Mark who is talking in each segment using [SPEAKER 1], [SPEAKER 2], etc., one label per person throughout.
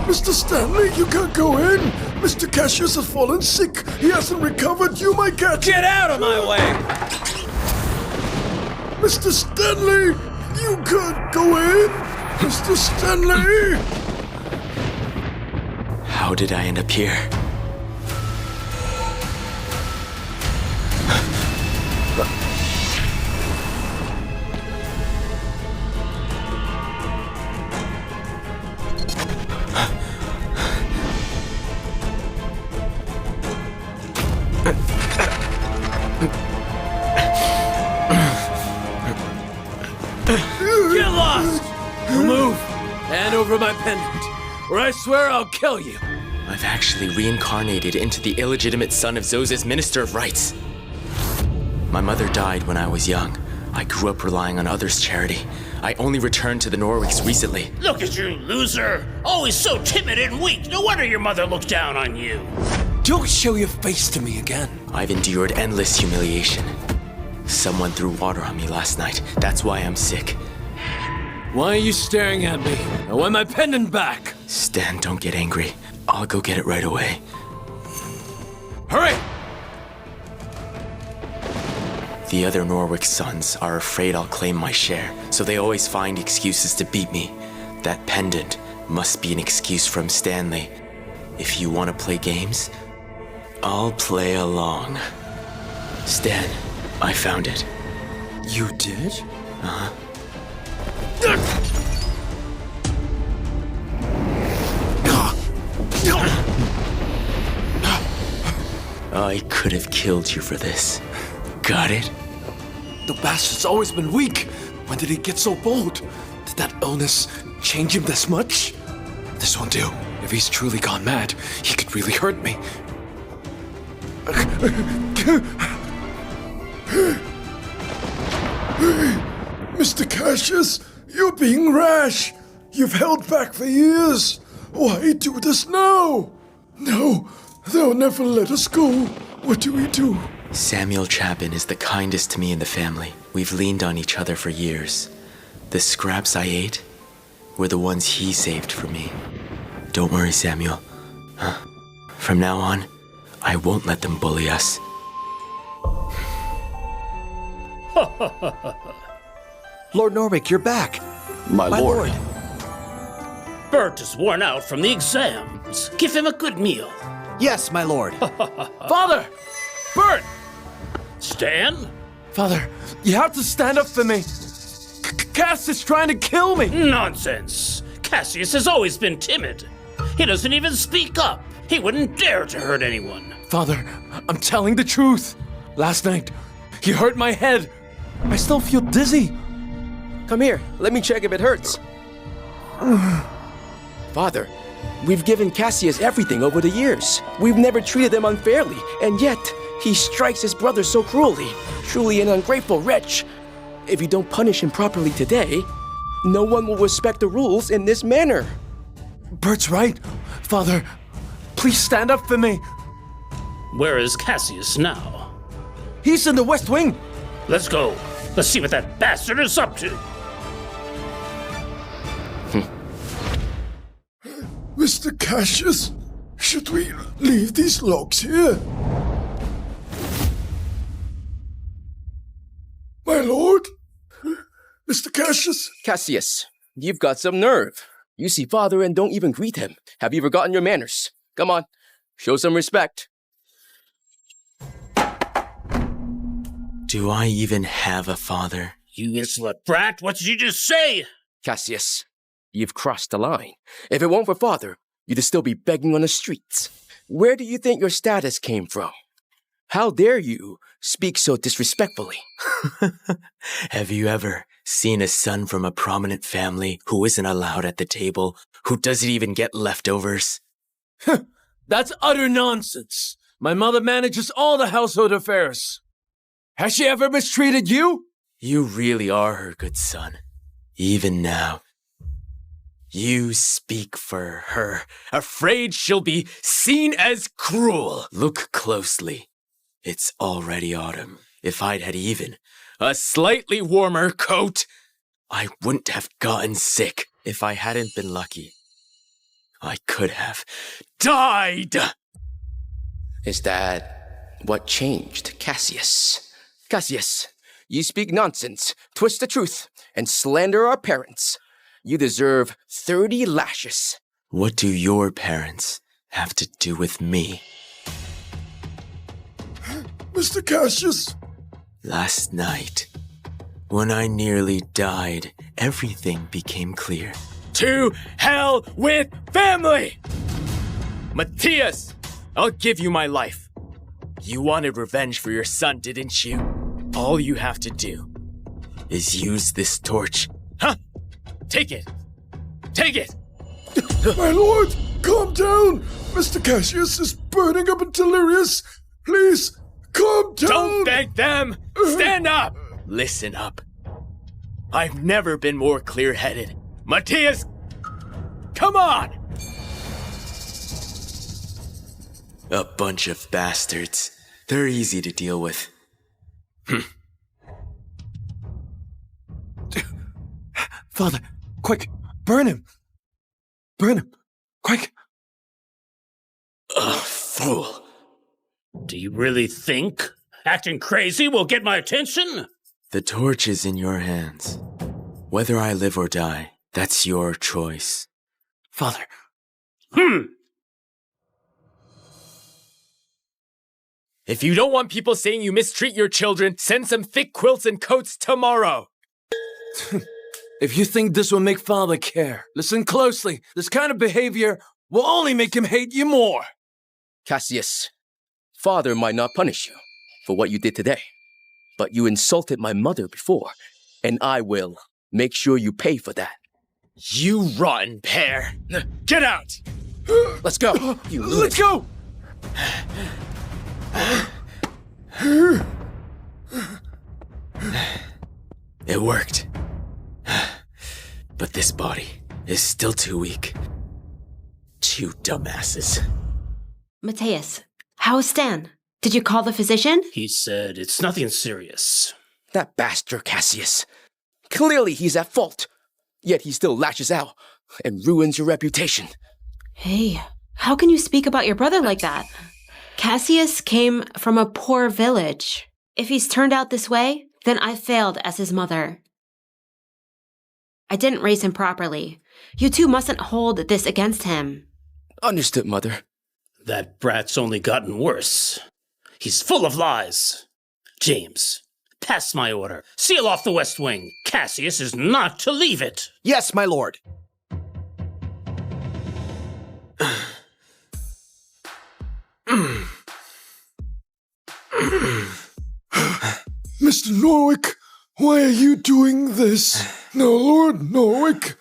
[SPEAKER 1] Mr. Stanley, you can't go in! Mr. Cassius has fallen sick! He hasn't recovered! You might catch...
[SPEAKER 2] Get out of my way!
[SPEAKER 1] Mr. Stanley! You can't go in! Mr. Stanley!
[SPEAKER 3] How did I end up here?
[SPEAKER 2] Get lost! Move! Hand over my pendant, or I swear I'll kill you!
[SPEAKER 3] I've actually reincarnated into the illegitimate son of Zosa's Minister of Rights. My mother died when I was young. I grew up relying on others' charity. I only returned to the Norwickes recently.
[SPEAKER 4] Look at you, loser! Always so timid and weak. No wonder your mother looked down on you.
[SPEAKER 2] Don't show your face to me again.
[SPEAKER 3] I've endured endless humiliation. Someone threw water on me last night. That's why I'm sick.
[SPEAKER 2] Why are you staring at me? I want my pendant back!
[SPEAKER 3] Stan, don't get angry. I'll go get it right away.
[SPEAKER 2] Hurry!
[SPEAKER 3] The other Norwicke sons are afraid I'll claim my share, so they always find excuses to beat me. That pendant must be an excuse from Stanley. If you want to play games, I'll play along. Stan, I found it.
[SPEAKER 2] You did?
[SPEAKER 3] Uh-huh. I could have killed you for this. Got it?
[SPEAKER 2] The bastard's always been weak. When did he get so bold? Did that illness change him this much? This won't do. If he's truly gone mad, he could really hurt me.
[SPEAKER 1] Mr. Cassius, you're being rash! You've held back for years! Why do this now? No, they'll never let us go. What do we do?
[SPEAKER 3] Samuel Chapin is the kindest to me in the family. We've leaned on each other for years. The scraps I ate were the ones he saved for me. Don't worry, Samuel. From now on, I won't let them bully us.
[SPEAKER 5] Lord Norwicke, you're back.
[SPEAKER 6] My lord.
[SPEAKER 4] Bert is worn out from the exams. Give him a good meal.
[SPEAKER 5] Yes, my lord.
[SPEAKER 2] Father! Bert!
[SPEAKER 4] Stan?
[SPEAKER 2] Father, you have to stand up for me. Cass is trying to kill me.
[SPEAKER 4] Nonsense. Cassius has always been timid. He doesn't even speak up. He wouldn't dare to hurt anyone.
[SPEAKER 2] Father, I'm telling the truth. Last night, he hurt my head. I still feel dizzy.
[SPEAKER 7] Come here, let me check if it hurts. Father, we've given Cassius everything over the years. We've never treated him unfairly, and yet he strikes his brother so cruelly. Truly an ungrateful wretch. If you don't punish him properly today, no one will respect the rules in this manner.
[SPEAKER 2] Bert's right. Father, please stand up for me.
[SPEAKER 4] Where is Cassius now?
[SPEAKER 2] He's in the West Wing.
[SPEAKER 4] Let's go. Let's see what that bastard is up to.
[SPEAKER 1] Mr. Cassius, should we leave these logs here? My lord? Mr. Cassius?
[SPEAKER 7] Cassius, you've got some nerve. You see Father and don't even greet him. Have you forgotten your manners? Come on, show some respect.
[SPEAKER 3] Do I even have a father?
[SPEAKER 4] You insolent brat, what did you just say?
[SPEAKER 7] Cassius, you've crossed the line. If it weren't for Father, you'd still be begging on the streets. Where do you think your status came from? How dare you speak so disrespectfully?
[SPEAKER 3] Have you ever seen a son from a prominent family who isn't allowed at the table, who doesn't even get leftovers?
[SPEAKER 2] That's utter nonsense. My mother manages all the household affairs. Has she ever mistreated you?
[SPEAKER 3] You really are her good son. Even now. You speak for her, afraid she'll be seen as cruel. Look closely. It's already autumn. If I'd had even a slightly warmer coat, I wouldn't have gotten sick. If I hadn't been lucky, I could have died!
[SPEAKER 7] Is that what changed, Cassius? Cassius, you speak nonsense, twist the truth, and slander our parents. You deserve 30 lashes.
[SPEAKER 3] What do your parents have to do with me?
[SPEAKER 1] Mr. Cassius!
[SPEAKER 3] Last night, when I nearly died, everything became clear. To hell with family! Matthias, I'll give you my life. You wanted revenge for your son, didn't you? All you have to do is use this torch. Huh? Take it. Take it!
[SPEAKER 1] My lord, calm down! Mr. Cassius is burning up and delirious. Please, calm down!
[SPEAKER 3] Don't beg them! Stand up! Listen up. I've never been more clear-headed. Matthias, come on! A bunch of bastards. They're easy to deal with.
[SPEAKER 2] Father, quick, burn him! Burn him! Quick!
[SPEAKER 3] Fool.
[SPEAKER 4] Do you really think acting crazy will get my attention?
[SPEAKER 3] The torch is in your hands. Whether I live or die, that's your choice.
[SPEAKER 2] Father,
[SPEAKER 3] If you don't want people saying you mistreat your children, send some thick quilts and coats tomorrow.
[SPEAKER 2] if you think this will make Father care, listen closely. This kind of behavior will only make him hate you more.
[SPEAKER 7] Cassius, Father might not punish you for what you did today, but you insulted my mother before, and I will make sure you pay for that.
[SPEAKER 3] You rotten pair. Get out!
[SPEAKER 7] Let's go. You
[SPEAKER 2] Let's go!
[SPEAKER 3] It worked. But this body is still too weak. Two dumbasses.
[SPEAKER 6] Matthias, how's Stan? Did you call the physician?
[SPEAKER 4] He said it's nothing serious.
[SPEAKER 7] That bastard Cassius. Clearly he's at fault. Yet he still lashes out and ruins your reputation.
[SPEAKER 6] Hey, how can you speak about your brother like that? Cassius came from a poor village. If he's turned out this way, then I failed as his mother. I didn't raise him properly. You two mustn't hold this against him.
[SPEAKER 7] Understood, Mother.
[SPEAKER 4] That brat's only gotten worse. He's full of lies. James, pass my order. Seal off the West Wing. Cassius is not to leave it.
[SPEAKER 5] Yes, my lord.
[SPEAKER 1] Mr. Norwicke, why are you doing this? Now Lord Norwicke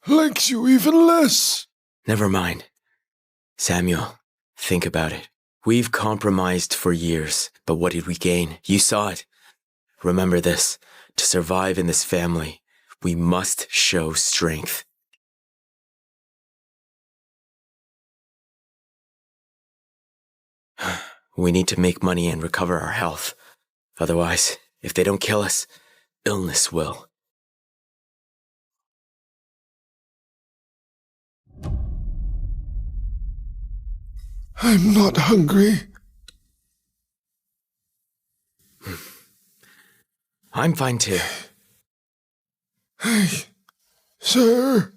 [SPEAKER 1] likes you even less.
[SPEAKER 3] Never mind. Samuel, think about it. We've compromised for years, but what did we gain? You saw it. Remember this. To survive in this family, we must show strength. We need to make money and recover our health. Otherwise, if they don't kill us, illness will.
[SPEAKER 1] I'm not hungry.
[SPEAKER 3] I'm fine too.
[SPEAKER 1] Hey, sir,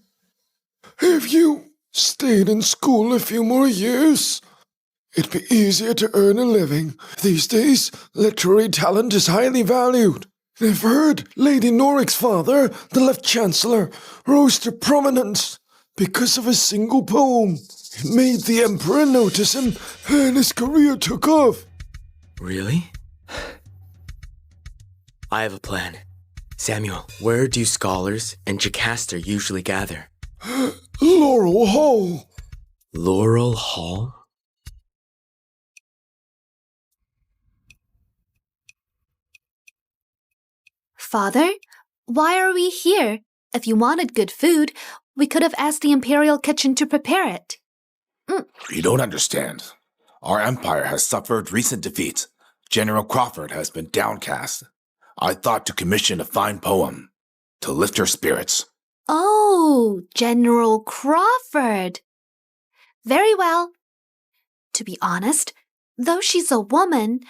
[SPEAKER 1] if you stayed in school a few more years, it'd be easier to earn a living. These days, literary talent is highly valued. I've heard Lady Norwicke's father, the left chancellor, rose to prominence because of a single poem. It made the emperor notice him, and his career took off.
[SPEAKER 3] Really? I have a plan. Samuel, where do scholars and Jocasta usually gather?
[SPEAKER 1] Laurel Hall.
[SPEAKER 3] Laurel Hall?
[SPEAKER 8] Father, why are we here? If you wanted good food, we could have asked the Imperial Kitchen to prepare it.
[SPEAKER 9] You don't understand. Our empire has suffered recent defeat. General Crawford has been downcast. I thought to commission a fine poem to lift her spirits.
[SPEAKER 8] Oh, General Crawford. Very well. To be honest, though she's a woman,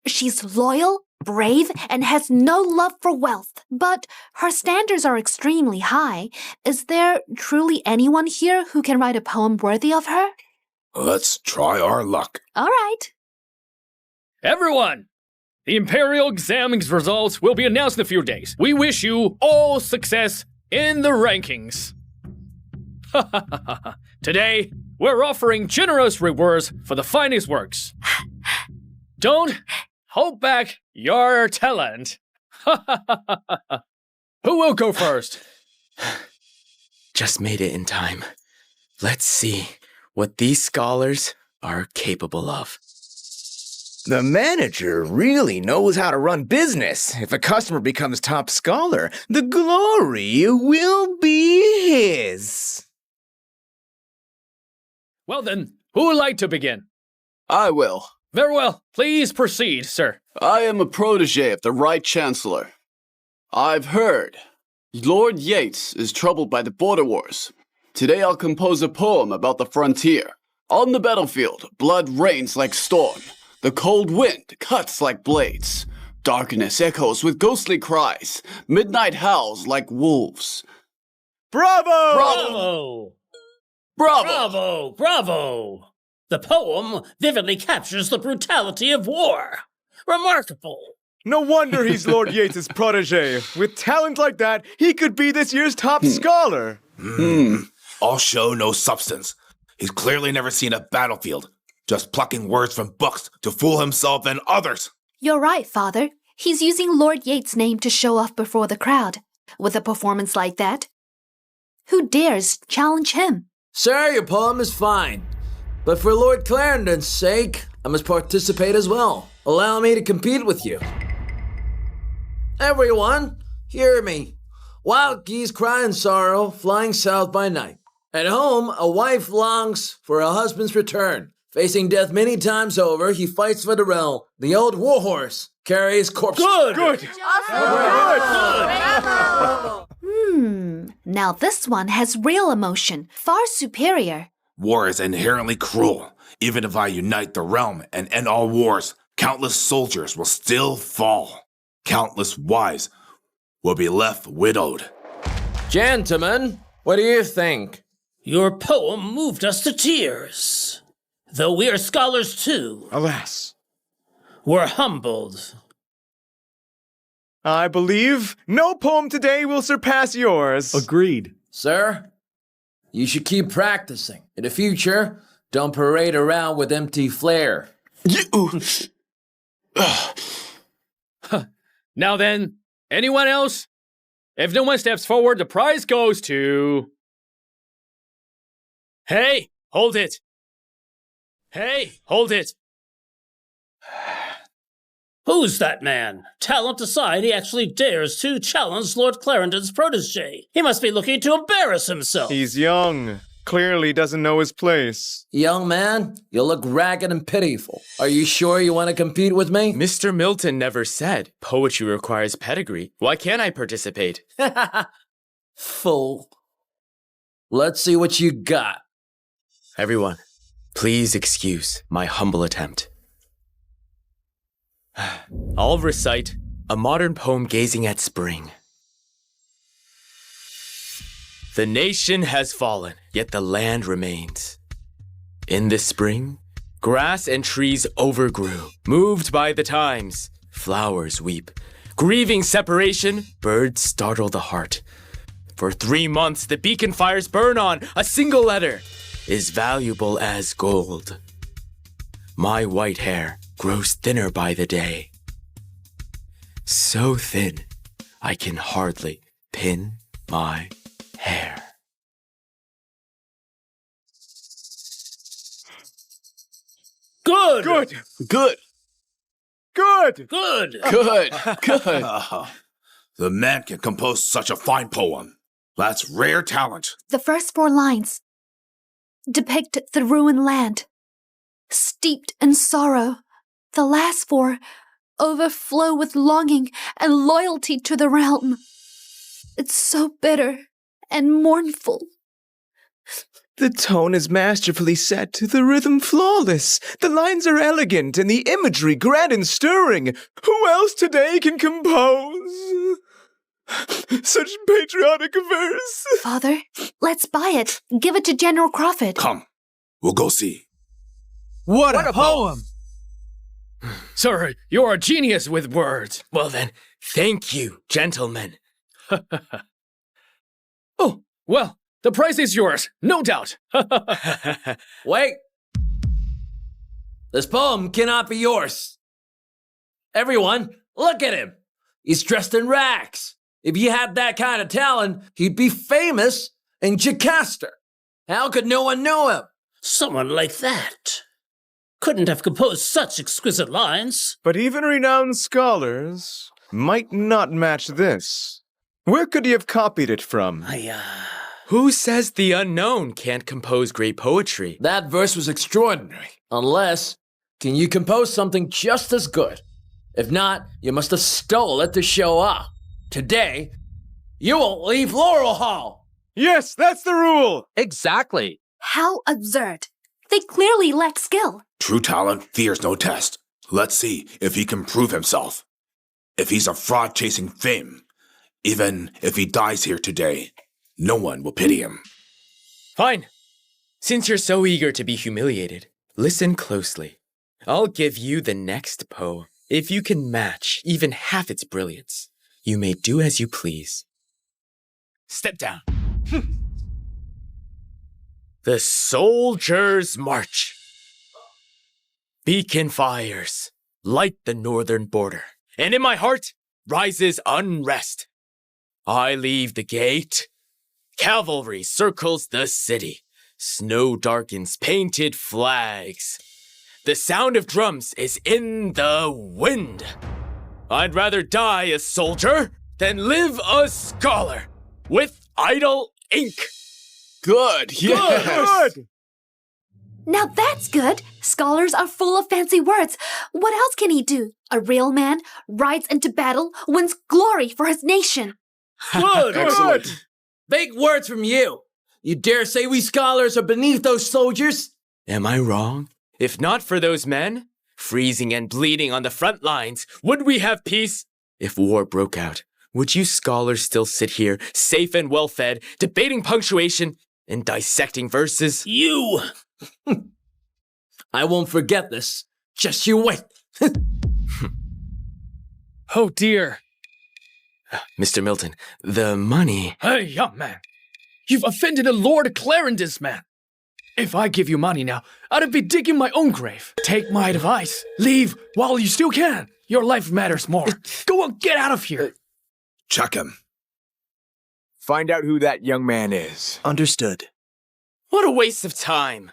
[SPEAKER 8] she's loyal, brave, and has no love for wealth. But her standards are extremely high. Is there truly anyone here who can write a poem worthy of her?
[SPEAKER 9] Let's try our luck.
[SPEAKER 8] All right.
[SPEAKER 10] Everyone! The Imperial exam's results will be announced in a few days. We wish you all success in the rankings. Today, we're offering generous rewards for the finest works. Don't hold back your talent. Who will go first?
[SPEAKER 3] Just made it in time. Let's see what these scholars are capable of.
[SPEAKER 11] The manager really knows how to run business. If a customer becomes top scholar, the glory will be his.
[SPEAKER 10] Well then, who would like to begin?
[SPEAKER 12] I will.
[SPEAKER 10] Very well. Please proceed, sir.
[SPEAKER 12] I am a protege of the Right Chancellor. I've heard Lord Yates is troubled by the border wars. Today I'll compose a poem about the frontier. On the battlefield, blood rains like storm. The cold wind cuts like blades. Darkness echoes with ghostly cries. Midnight howls like wolves.
[SPEAKER 11] Bravo!
[SPEAKER 10] Bravo!
[SPEAKER 12] Bravo!
[SPEAKER 4] Bravo! Bravo! The poem vividly captures the brutality of war. Remarkable.
[SPEAKER 11] No wonder he's Lord Yates' protege. With talent like that, he could be this year's top scholar.
[SPEAKER 9] All show, no substance. He's clearly never seen a battlefield. Just plucking words from books to fool himself and others.
[SPEAKER 8] You're right, Father. He's using Lord Yates' name to show off before the crowd. With a performance like that, who dares challenge him?
[SPEAKER 13] Sir, your poem is fine. But for Lord Clarendon's sake, I must participate as well. Allow me to compete with you. Everyone, hear me. Wild geese cry in sorrow, flying south by night. At home, a wife longs for a husband's return. Facing death many times over, he fights for the realm. The old warhorse carries corpse.
[SPEAKER 11] Good!
[SPEAKER 8] Now this one has real emotion, far superior.
[SPEAKER 9] War is inherently cruel. Even if I unite the realm and end all wars, countless soldiers will still fall. Countless wives will be left widowed.
[SPEAKER 13] Gentlemen, what do you think?
[SPEAKER 4] Your poem moved us to tears. Though we are scholars too,
[SPEAKER 11] Alas,
[SPEAKER 4] we're humbled.
[SPEAKER 11] I believe no poem today will surpass yours.
[SPEAKER 10] Agreed.
[SPEAKER 13] Sir, you should keep practicing. In the future, don't parade around with empty flair.
[SPEAKER 10] Now then, anyone else? If no one steps forward, the prize goes to... Hey, hold it. Hey, hold it.
[SPEAKER 4] Who's that man? Talent aside, he actually dares to challenge Lord Clarendon's protege. He must be looking to embarrass himself.
[SPEAKER 11] He's young. Clearly doesn't know his place.
[SPEAKER 13] Young man, you look ragged and pitiful. Are you sure you want to compete with me?
[SPEAKER 3] Mr. Milton never said poetry requires pedigree. Why can't I participate?
[SPEAKER 13] Fool. Let's see what you got.
[SPEAKER 3] Everyone, please excuse my humble attempt. I'll recite a modern poem gazing at spring. The nation has fallen, yet the land remains. In the spring, grass and trees overgrew. Moved by the times, flowers weep. Grieving separation, birds startle the heart. For 3 months, the beacon fires burn on. A single letter is valuable as gold. My white hair grows thinner by the day. So thin, I can hardly pin my hair.
[SPEAKER 4] Good!
[SPEAKER 11] Good!
[SPEAKER 12] Good!
[SPEAKER 11] Good!
[SPEAKER 4] Good!
[SPEAKER 12] Good! Good!
[SPEAKER 9] The man can compose such a fine poem. That's rare talent.
[SPEAKER 8] The first 4 lines depict the ruined land. Steeped in sorrow, The last four overflow with longing and loyalty to the realm. It's so bitter and mournful.
[SPEAKER 11] The tone is masterfully set, the rhythm flawless. The lines are elegant and the imagery grand and stirring. Who else today can compose such patriotic verse?
[SPEAKER 8] Father, let's buy it. Give it to General Crawford.
[SPEAKER 9] Come, we'll go see.
[SPEAKER 5] What a poem!
[SPEAKER 10] Sir, you're a genius with words.
[SPEAKER 3] Well then, thank you, gentlemen.
[SPEAKER 10] Oh, well, the prize is yours, no doubt.
[SPEAKER 13] Wait! This poem cannot be yours. Everyone, look at him. He's dressed in rags. If he had that kind of talent, he'd be famous in Jocasta. How could no one know him?
[SPEAKER 4] Someone like that couldn't have composed such exquisite lines.
[SPEAKER 11] But even renowned scholars might not match this. Where could he have copied it from?
[SPEAKER 3] Who says the unknown can't compose great poetry?
[SPEAKER 13] That verse was extraordinary. Unless, can you compose something just as good? If not, you must have stole it to show off. Today, you won't leave Laurel Hall.
[SPEAKER 11] Yes, that's the rule.
[SPEAKER 5] Exactly.
[SPEAKER 8] How absurd. They clearly lack skill.
[SPEAKER 9] True talent fears no test. Let's see if he can prove himself. If he's a fraud chasing fame, even if he dies here today, no one will pity him.
[SPEAKER 3] Fine. Since you're so eager to be humiliated, listen closely. I'll give you the next poem. If you can match even half its brilliance, you may do as you please. Step down. The Soldiers' March. Beacon fires light the northern border, and in my heart rises unrest. I leave the gate. Cavalry circles the city. Snow darkens painted flags. The sound of drums is in the wind. I'd rather die a soldier than live a scholar with idle ink.
[SPEAKER 12] Good, yes.
[SPEAKER 11] Good.
[SPEAKER 8] Now that's good. Scholars are full of fancy words. What else can he do? A real man rides into battle, wins glory for his nation.
[SPEAKER 13] Good.
[SPEAKER 9] Excellent.
[SPEAKER 13] Big words from you. You dare say we scholars are beneath those soldiers?
[SPEAKER 3] Am I wrong? If not for those men, freezing and bleeding on the front lines, would we have peace? If war broke out, would you scholars still sit here, safe and well-fed, debating punctuation and dissecting verses?
[SPEAKER 4] You!
[SPEAKER 13] I won't forget this. Just you wait.
[SPEAKER 10] Oh dear.
[SPEAKER 3] Mr. Milton, the money...
[SPEAKER 10] Hey, young man. You've offended a Lord Clarendon's man. If I give you money now, I'd be digging my own grave. Take my advice. Leave while you still can. Your life matters more. Go on, get out of here.
[SPEAKER 9] Check him.
[SPEAKER 14] Find out who that young man is.
[SPEAKER 5] Understood.
[SPEAKER 3] What a waste of time.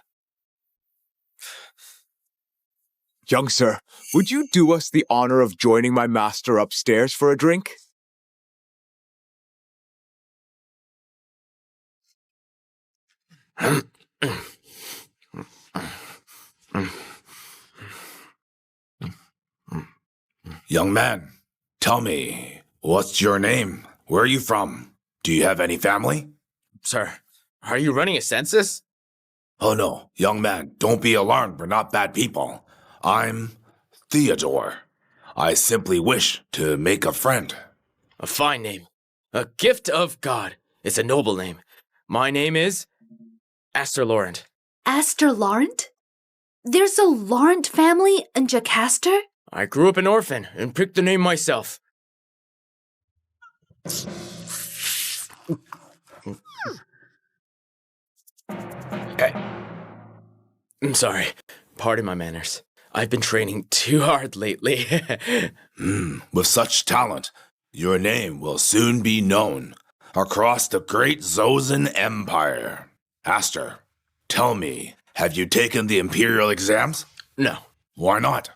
[SPEAKER 14] Young sir, would you do us the honor of joining my master upstairs for a drink?
[SPEAKER 9] Young man, tell me, what's your name? Where are you from? Do you have any family?
[SPEAKER 3] Sir, are you running a census?
[SPEAKER 9] Oh no, young man, don't be alarmed, we're not bad people. I'm Theodore. I simply wish to make a friend.
[SPEAKER 3] A fine name. A gift of God. It's a noble name. My name is Astor Laurent.
[SPEAKER 8] Astor Laurent? There's a Laurent family in Jocasta?
[SPEAKER 3] I grew up an orphan and picked the name myself. I'm sorry. Pardon my manners. I've been training too hard lately.
[SPEAKER 9] With such talent, your name will soon be known across the great Zosan Empire. Astor, tell me, have you taken the Imperial exams?
[SPEAKER 3] No.
[SPEAKER 9] Why not?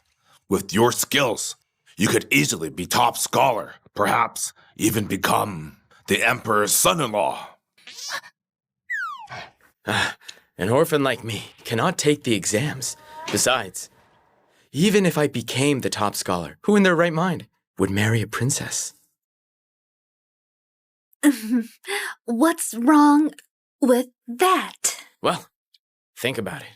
[SPEAKER 9] With your skills, you could easily be top scholar, perhaps even become the Emperor's son-in-law.
[SPEAKER 3] An orphan like me cannot take the exams. Besides, Even if I became the top scholar, who in their right mind would marry a princess?
[SPEAKER 8] What's wrong with that?
[SPEAKER 3] Well, think about it.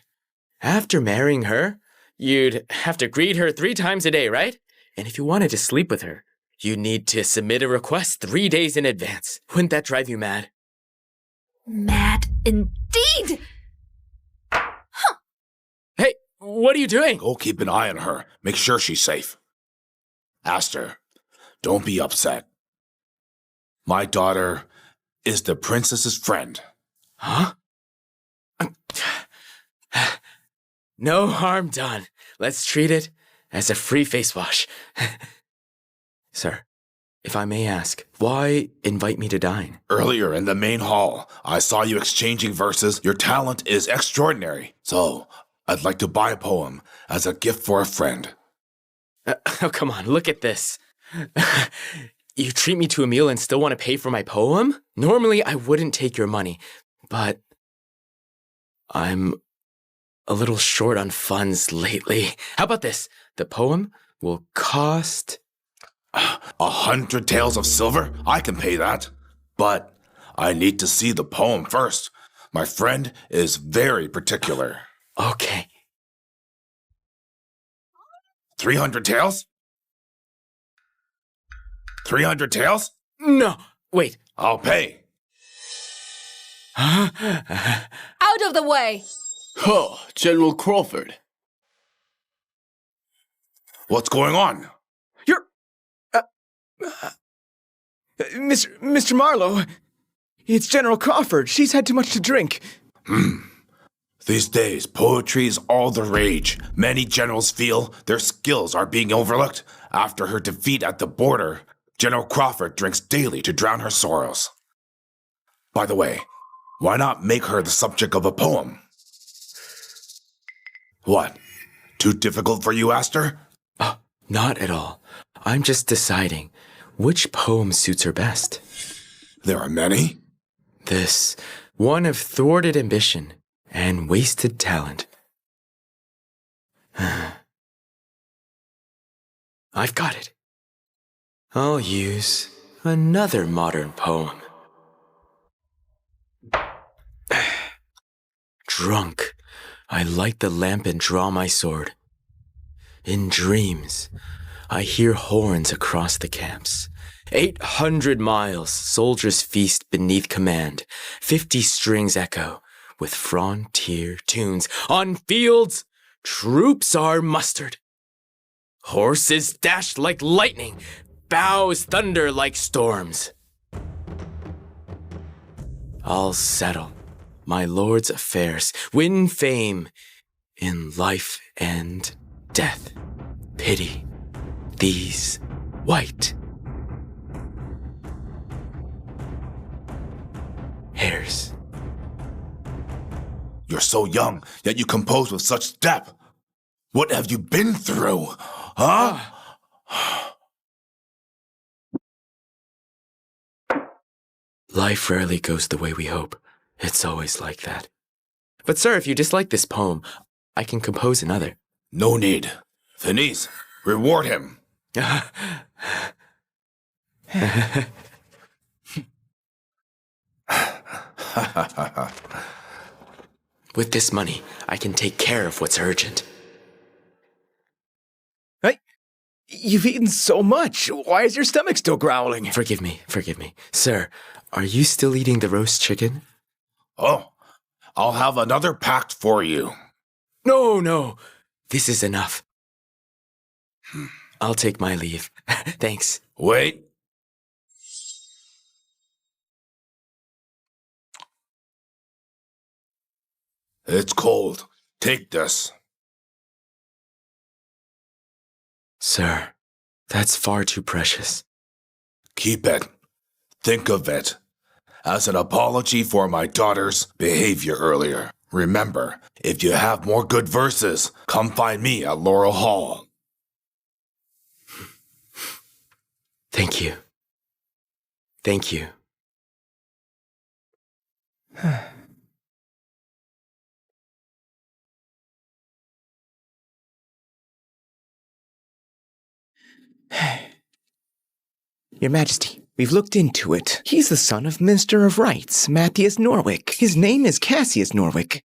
[SPEAKER 3] After marrying her, you'd have to greet her 3 times a day, right? And if you wanted to sleep with her, you'd need to submit a request 3 days in advance. Wouldn't that drive you mad?
[SPEAKER 8] Mad indeed!
[SPEAKER 3] Hey, what are you doing?
[SPEAKER 9] Go keep an eye on her. Make sure she's safe. Aster, don't be upset. My daughter is the princess's friend.
[SPEAKER 3] Huh? No harm done. Let's treat it as a free face wash. Sir, if I may ask, why invite me to dine?
[SPEAKER 9] Earlier in the main hall, I saw you exchanging verses. Your talent is extraordinary. So, I'd like to buy a poem as a gift for a friend.
[SPEAKER 3] Oh, come on, look at this. You treat me to a meal and still want to pay for my poem? Normally, I wouldn't take your money, but I'm a little short on funds lately. How about this? The poem will cost
[SPEAKER 9] 100 taels of silver? I can pay that. But I need to see the poem first. My friend is very particular.
[SPEAKER 3] Okay.
[SPEAKER 9] 300 taels? 300 taels?
[SPEAKER 3] No, wait.
[SPEAKER 9] I'll pay.
[SPEAKER 15] Out of the way!
[SPEAKER 12] Oh, General Crawford.
[SPEAKER 9] What's going on?
[SPEAKER 11] You're... Mr. Marlowe, it's General Crawford. She's had too much to drink.
[SPEAKER 9] These days, poetry is all the rage. Many generals feel their skills are being overlooked. After her defeat at the border, General Crawford drinks daily to drown her sorrows. By the way, why not make her the subject of a poem? What? Too difficult for you, Aster?
[SPEAKER 3] Not at all. I'm just deciding which poem suits her best.
[SPEAKER 9] There are many?
[SPEAKER 3] This, one of thwarted ambition and wasted talent. I've got it. I'll use another modern poem. Drunk, I light the lamp and draw my sword. In dreams, I hear horns across the camps. 800 miles, soldiers feast beneath command. 50 strings echo with frontier tunes. On fields, troops are mustered. Horses dash like lightning, bows thunder like storms. I'll settle my lord's affairs, win fame in life and death. Pity these white hairs.
[SPEAKER 9] You're so young, yet you compose with such depth. What have you been through? Huh?
[SPEAKER 3] Life rarely goes the way we hope. It's always like that. But sir, if you dislike this poem, I can compose another.
[SPEAKER 9] No need. Denise, reward him.
[SPEAKER 3] With this money, I can take care of what's urgent.
[SPEAKER 11] You've eaten so much. Why is your stomach still growling?
[SPEAKER 3] Forgive me. Sir, are you still eating the roast chicken?
[SPEAKER 9] Oh, I'll have another packed for you.
[SPEAKER 3] No. This is enough. I'll take my leave. Thanks.
[SPEAKER 9] Wait. It's cold. Take this.
[SPEAKER 3] Sir, that's far too precious.
[SPEAKER 9] Keep it. Think of it as an apology for my daughter's behavior earlier. Remember, if you have more good verses, come find me at Laurel Hall.
[SPEAKER 3] Thank you. Thank you.
[SPEAKER 11] Your Majesty, we've looked into it. He's the son of Minister of Rights, Matthias Norwicke. His name is Cassius Norwicke.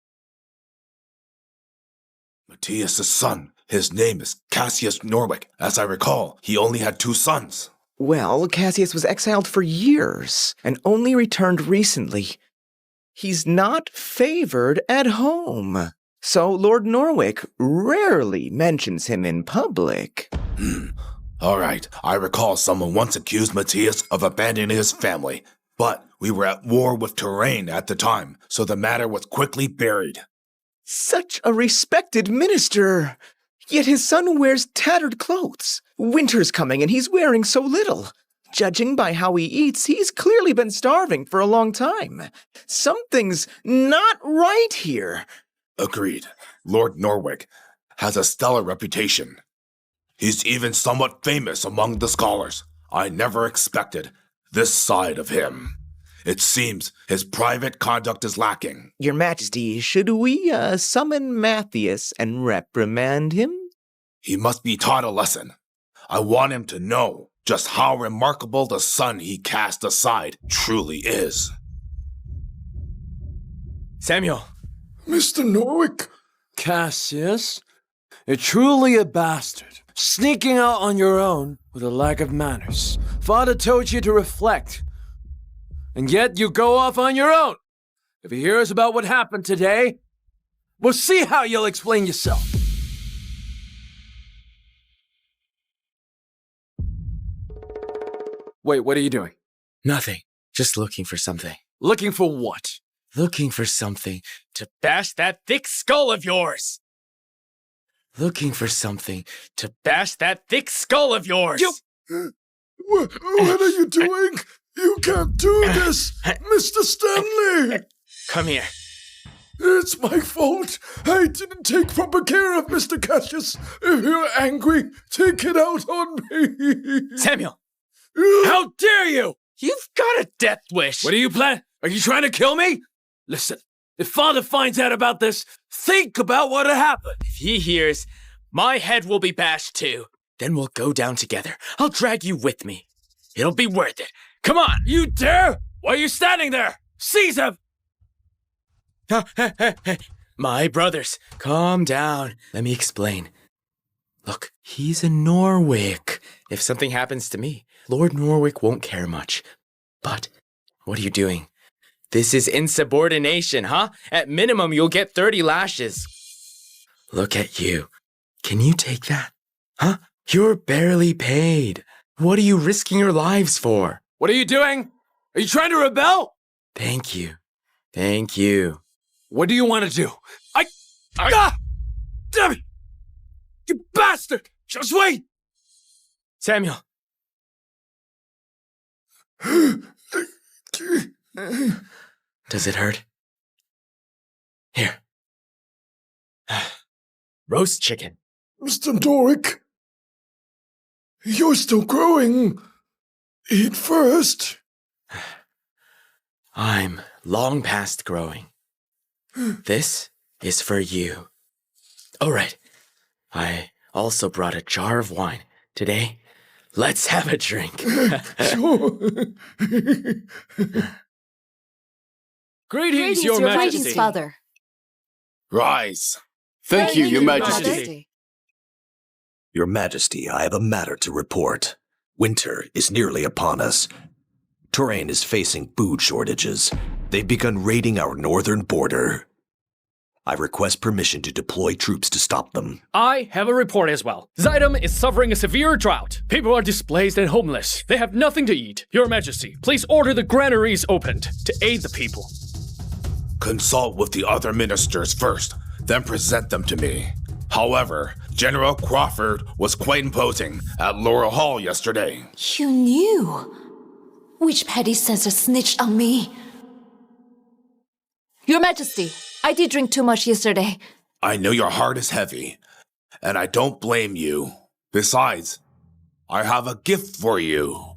[SPEAKER 9] Matthias' son. His name is Cassius Norwicke. As I recall, he only had 2 sons.
[SPEAKER 11] Well, Cassius was exiled for years and only returned recently. He's not favored at home. So Lord Norwicke rarely mentions him in public.
[SPEAKER 9] All right, I recall someone once accused Matthias of abandoning his family, but we were at war with Terrain at the time, so the matter was quickly buried.
[SPEAKER 11] Such a respected minister! Yet his son wears tattered clothes. Winter's coming and he's wearing so little. Judging by how he eats, he's clearly been starving for a long time. Something's not right here.
[SPEAKER 9] Agreed. Lord Norwicke has a stellar reputation. He's even somewhat famous among the scholars. I never expected this side of him. It seems his private conduct is lacking.
[SPEAKER 11] Your Majesty, should we summon Matthias and reprimand him?
[SPEAKER 9] He must be taught a lesson. I want him to know just how remarkable the son he cast aside truly is.
[SPEAKER 3] Samuel.
[SPEAKER 1] Mr. Norwicke.
[SPEAKER 13] Cassius, you're truly a bastard. Sneaking out on your own with a lack of manners. Father told you to reflect. And yet you go off on your own. If he hears about what happened today, we'll see how you'll explain yourself. Wait, what are you doing?
[SPEAKER 3] Nothing. Just looking for something.
[SPEAKER 13] Looking for what?
[SPEAKER 3] Looking for something to bash that thick skull of yours. Looking for something to bash that thick skull of yours.
[SPEAKER 1] What are you doing? You can't do this, Mr. Stanley!
[SPEAKER 3] Come here.
[SPEAKER 1] It's my fault. I didn't take proper care of Mr. Cassius. If you're angry, take it out on me.
[SPEAKER 3] Samuel!
[SPEAKER 13] How dare you!
[SPEAKER 3] You've got a death wish.
[SPEAKER 13] What are you planning? Are you trying to kill me? Listen, if Father finds out about this, think about what'll happen.
[SPEAKER 3] If he hears, my head will be bashed too. Then we'll go down together. I'll drag you with me. It'll be worth it. Come on!
[SPEAKER 13] You dare? Why are you standing there? Seize him!
[SPEAKER 3] My brothers, calm down. Let me explain. Look, he's a Norwicke. If something happens to me, Lord Norwicke won't care much. But what are you doing? This is insubordination, huh? At minimum, you'll get 30 lashes. Look at you. Can you take that? Huh? You're barely paid. What are you risking your lives for?
[SPEAKER 13] What are you doing? Are you trying to rebel?
[SPEAKER 3] Thank you. Thank you.
[SPEAKER 13] What do you want to do? Ah! Damn it! You bastard! Just wait!
[SPEAKER 3] Samuel. Does it hurt? Here. Roast chicken.
[SPEAKER 1] Mr. Norwicke, you're still growing. Eat first.
[SPEAKER 3] I'm long past growing. This is for you. All right. I also brought a jar of wine. Today, let's have a drink.
[SPEAKER 1] Sure.
[SPEAKER 10] Greetings, Your Majesty.
[SPEAKER 15] Greetings, Father.
[SPEAKER 9] Rise.
[SPEAKER 12] Thank you, Your Majesty.
[SPEAKER 16] Your Majesty, I have a matter to report. Winter is nearly upon us. Terrain is facing food shortages. They've begun raiding our northern border. I request permission to deploy troops to stop them.
[SPEAKER 10] I have a report as well. Zidam is suffering a severe drought. People are displaced and homeless. They have nothing to eat. Your Majesty, please order the granaries opened to aid the people.
[SPEAKER 9] Consult with the other ministers first, then present them to me. However, General Crawford was quite imposing at Laurel Hall yesterday.
[SPEAKER 15] You knew? Which petty censor snitched on me? Your Majesty, I did drink too much yesterday.
[SPEAKER 9] I know your heart is heavy, and I don't blame you. Besides, I have a gift for you.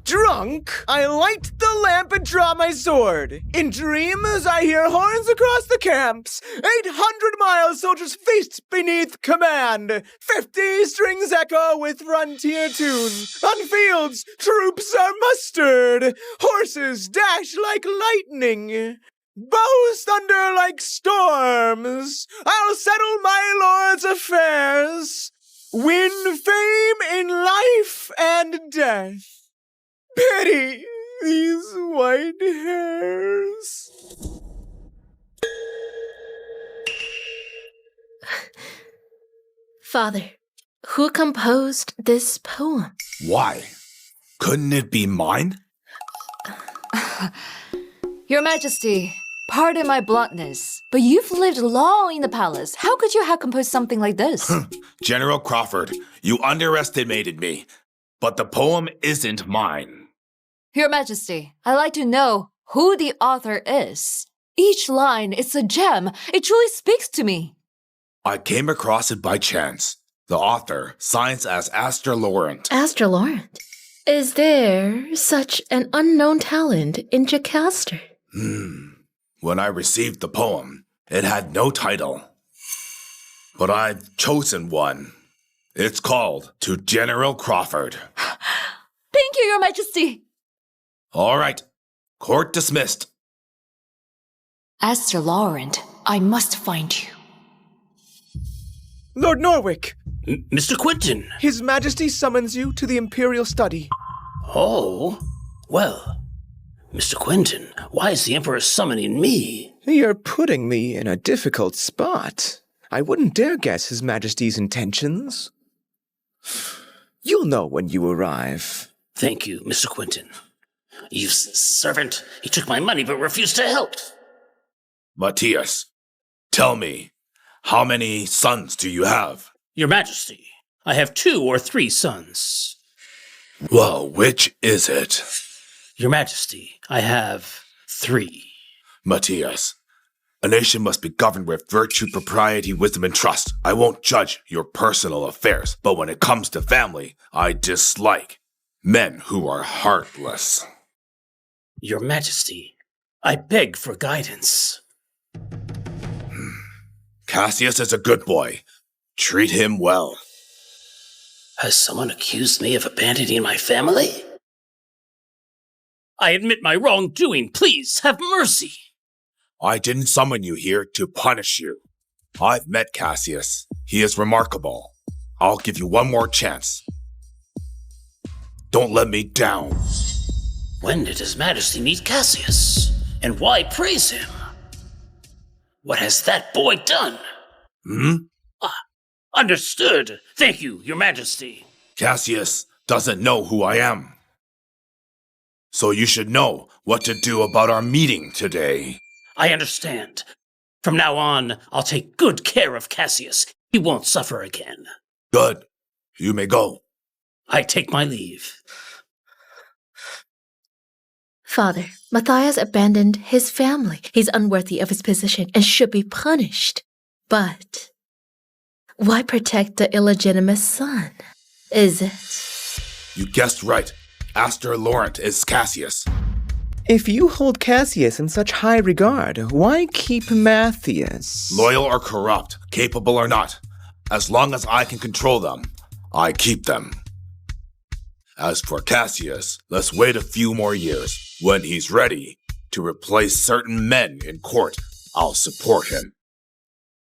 [SPEAKER 11] Drunk! monk, I light the lamp and draw my sword. In dreams, I hear horns across the camps. 800 miles soldiers feast beneath command. 50 strings echo with frontier tune. On fields, troops are mustered. Horses dash like lightning. Bows thunder like storms. I'll settle my lord's affairs. Win fame in life and death. Pity these white hairs.
[SPEAKER 6] Father, who composed this poem?
[SPEAKER 9] Why? Couldn't it be mine?
[SPEAKER 15] Your Majesty, pardon my bluntness, but you've lived long in the palace. How could you have composed something like this?
[SPEAKER 9] General Crawford, you underestimated me, but the poem isn't mine.
[SPEAKER 15] Your Majesty, I'd like to know who the author is. Each line is a gem. It truly speaks to me.
[SPEAKER 9] I came across it by chance. The author signs as Astor Laurent.
[SPEAKER 6] Astor Laurent? Is there such an unknown talent in Jocasta?
[SPEAKER 9] When I received the poem, it had no title. But I've chosen one. It's called To General Crawford.
[SPEAKER 15] Thank you, Your Majesty.
[SPEAKER 9] All right. Court dismissed.
[SPEAKER 15] Astor Laurent, I must find you.
[SPEAKER 11] Lord Norwicke!
[SPEAKER 4] Mr. Quentin!
[SPEAKER 11] His Majesty summons you to the Imperial study.
[SPEAKER 4] Oh? Well, Mr. Quentin, why is the Emperor summoning me?
[SPEAKER 11] You're putting me in a difficult spot. I wouldn't dare guess His Majesty's intentions. You'll know when you arrive.
[SPEAKER 4] Thank you, Mr. Quentin. You servant, he took my money but refused to help.
[SPEAKER 9] Matthias, tell me, how many sons do you have?
[SPEAKER 4] Your Majesty, I have 2 or 3 sons.
[SPEAKER 9] Well, which is it?
[SPEAKER 4] Your Majesty, I have 3.
[SPEAKER 9] Matthias, a nation must be governed with virtue, propriety, wisdom, and trust. I won't judge your personal affairs, but when it comes to family, I dislike men who are heartless.
[SPEAKER 4] Your Majesty, I beg for guidance.
[SPEAKER 9] Cassius is a good boy. Treat him well.
[SPEAKER 4] Has someone accused me of abandoning my family? I admit my wrongdoing. Please, have mercy.
[SPEAKER 9] I didn't summon you here to punish you. I've met Cassius. He is remarkable. I'll give you one more chance. Don't let me down.
[SPEAKER 4] When did His Majesty meet Cassius? And why praise him? What has that boy done? Understood. Thank you, Your Majesty.
[SPEAKER 9] Cassius doesn't know who I am. So you should know what to do about our meeting today.
[SPEAKER 4] I understand. From now on, I'll take good care of Cassius. He won't suffer again.
[SPEAKER 9] Good. You may go.
[SPEAKER 4] I take my leave.
[SPEAKER 6] Father, Matthias abandoned his family. He's unworthy of his position and should be punished. But why protect the illegitimate son? Is it?
[SPEAKER 9] You guessed right. Astor Laurent is Cassius.
[SPEAKER 11] If you hold Cassius in such high regard, why keep Matthias?
[SPEAKER 9] Loyal or corrupt, capable or not, as long as I can control them, I keep them. As for Cassius, let's wait a few more years. When he's ready to replace certain men in court, I'll support him.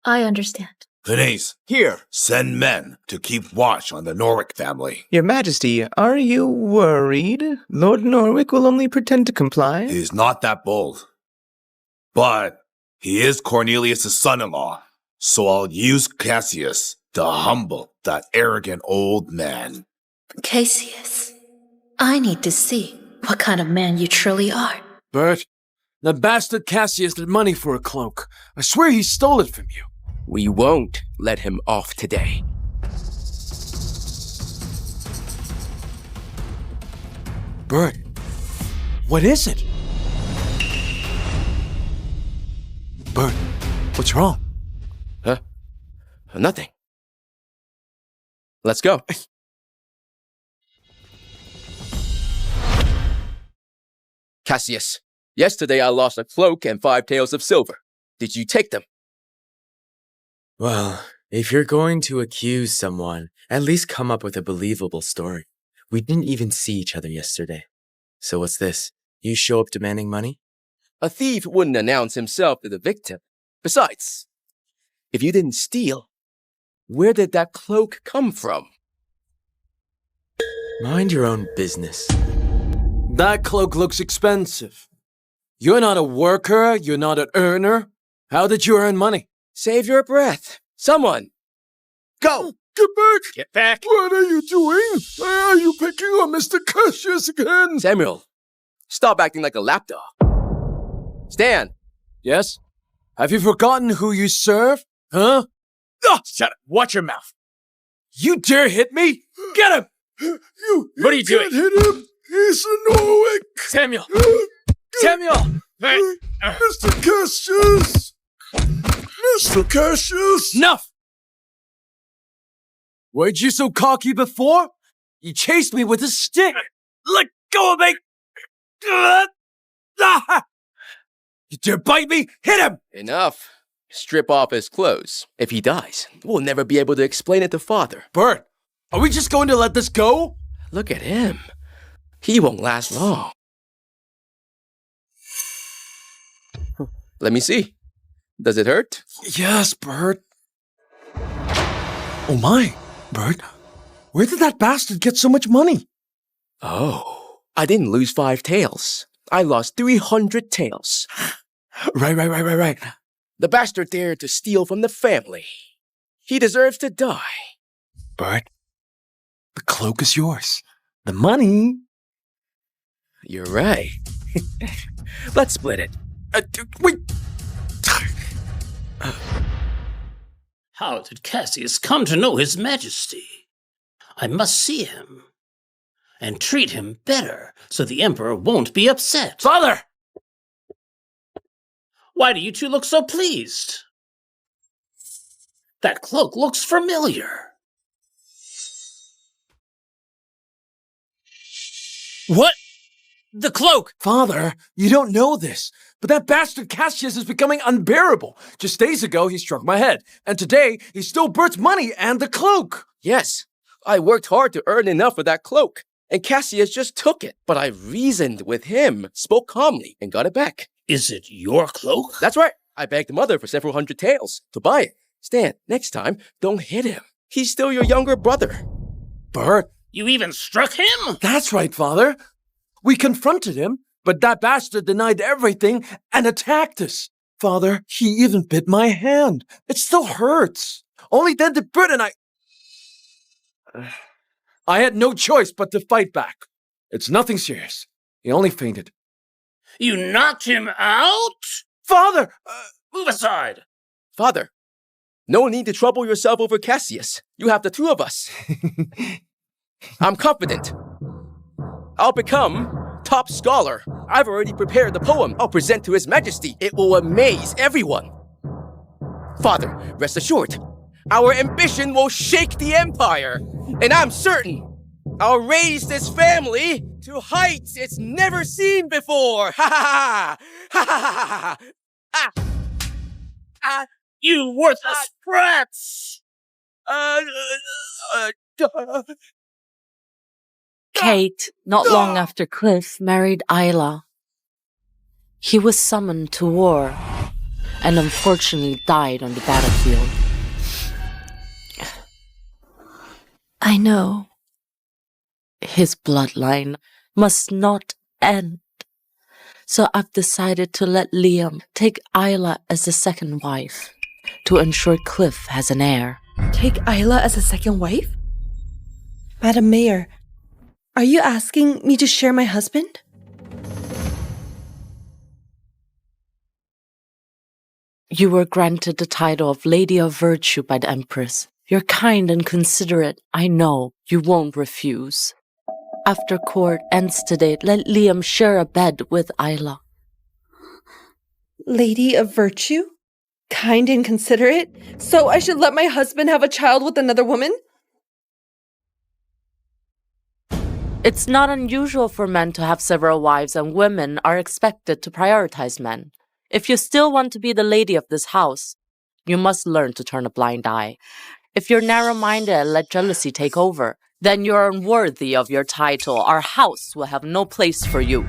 [SPEAKER 6] I understand.
[SPEAKER 9] Denise,
[SPEAKER 14] here.
[SPEAKER 9] Send men to keep watch on the Norwicke family.
[SPEAKER 11] Your Majesty, are you worried? Lord Norwicke will only pretend to comply.
[SPEAKER 9] He's not that bold. But he is Cornelius' son-in-law, so I'll use Cassius to humble that arrogant old man.
[SPEAKER 6] Cassius, I need to see what kind of man you truly are.
[SPEAKER 10] Bert, that bastard Cassius had money for a cloak. I swear he stole it from you.
[SPEAKER 7] We won't let him off today.
[SPEAKER 10] Bert, what is it? Bert, what's wrong?
[SPEAKER 7] Huh? Nothing. Let's go. Cassius, yesterday I lost a cloak and 5 taels of silver. Did you take them?
[SPEAKER 3] Well, if you're going to accuse someone, at least come up with a believable story. We didn't even see each other yesterday. So what's this? You show up demanding money?
[SPEAKER 7] A thief wouldn't announce himself to the victim. Besides, if you didn't steal, where did that cloak come from?
[SPEAKER 3] Mind your own business.
[SPEAKER 13] That cloak looks expensive. You're not a worker, you're not an earner. How did you earn money?
[SPEAKER 7] Save your breath. Someone! Go!
[SPEAKER 1] Get back!
[SPEAKER 7] Get back!
[SPEAKER 1] What are you doing? Are you picking on Mr. Cassius again?
[SPEAKER 7] Samuel, stop acting like a lapdog. Stan!
[SPEAKER 13] Yes? Have you forgotten who you serve? Huh?
[SPEAKER 10] Oh, shut up. Watch your mouth.
[SPEAKER 13] You dare hit me? Get him!
[SPEAKER 10] What are you doing?
[SPEAKER 1] Can't hit him! He's a Norwicke!
[SPEAKER 10] Samuel! Samuel!
[SPEAKER 1] Mr. Cassius! Mr. Cassius!
[SPEAKER 13] Enough! Weren't you so cocky before? You chased me with a stick! Let go of me! You dare bite me? Hit him!
[SPEAKER 7] Enough. Strip off his clothes. If he dies, we'll never be able to explain it to Father.
[SPEAKER 13] Bert, are we just going to let this go?
[SPEAKER 7] Look at him. He won't last long. Let me see. Does it hurt?
[SPEAKER 13] Yes, Bert. Oh my, Bert. Where did that bastard get so much money?
[SPEAKER 7] Oh, I didn't lose 5 taels. I lost 300 taels.
[SPEAKER 13] Right.
[SPEAKER 7] The bastard dared to steal from the family. He deserves to die.
[SPEAKER 13] Bert, the cloak is yours. The money.
[SPEAKER 7] You're right. Let's split it.
[SPEAKER 13] Wait.
[SPEAKER 4] How did Cassius come to know His Majesty? I must see him and treat him better so the Emperor won't be upset.
[SPEAKER 13] Father!
[SPEAKER 4] Why do you two look so pleased? That cloak looks familiar.
[SPEAKER 13] What? The cloak! Father, you don't know this, but that bastard Cassius is becoming unbearable. Just days ago, he struck my head, and today, he stole Bert's money and the cloak.
[SPEAKER 7] Yes, I worked hard to earn enough for that cloak, and Cassius just took it. But I reasoned with him, spoke calmly, and got it back.
[SPEAKER 4] Is it your cloak?
[SPEAKER 7] That's right. I begged Mother for several hundred taels to buy it. Stan, next time, don't hit him. He's still your younger brother.
[SPEAKER 13] Bert.
[SPEAKER 4] You even struck him?
[SPEAKER 13] That's right, Father. We confronted him, but that bastard denied everything and attacked us. Father, he even bit my hand. It still hurts. Only then did Bert and I had no choice but to fight back. It's nothing serious. He only fainted.
[SPEAKER 4] You knocked him out?
[SPEAKER 13] Father!
[SPEAKER 4] Move aside.
[SPEAKER 7] Father, no need to trouble yourself over Cassius. You have the 2 of us. I'm confident. I'll become top scholar. I've already prepared the poem I'll present to His Majesty. It will amaze everyone. Father, rest assured, our ambition will shake the empire. And I'm certain I'll raise this family to heights it's never seen before. Ha ha ha! Ha ha ha!
[SPEAKER 4] You worthless brats!
[SPEAKER 17] Kate, not long after Cliff married Isla, he was summoned to war and unfortunately died on the battlefield.
[SPEAKER 8] I know.
[SPEAKER 17] His bloodline must not end. So I've decided to let Liam take Isla as a second wife to ensure Cliff has an heir.
[SPEAKER 18] Take Isla as a second wife? Madam Mayor, are you asking me to share my husband?
[SPEAKER 17] You were granted the title of Lady of Virtue by the Empress. You're kind and considerate. I know you won't refuse. After court ends today, let Liam share a bed with Isla.
[SPEAKER 18] Lady of Virtue? Kind and considerate? So I should let my husband have a child with another woman?
[SPEAKER 17] It's not unusual for men to have several wives, and women are expected to prioritize men. If you still want to be the lady of this house, you must learn to turn a blind eye. If you're narrow-minded and let jealousy take over, then you're unworthy of your title. Our house will have no place for you.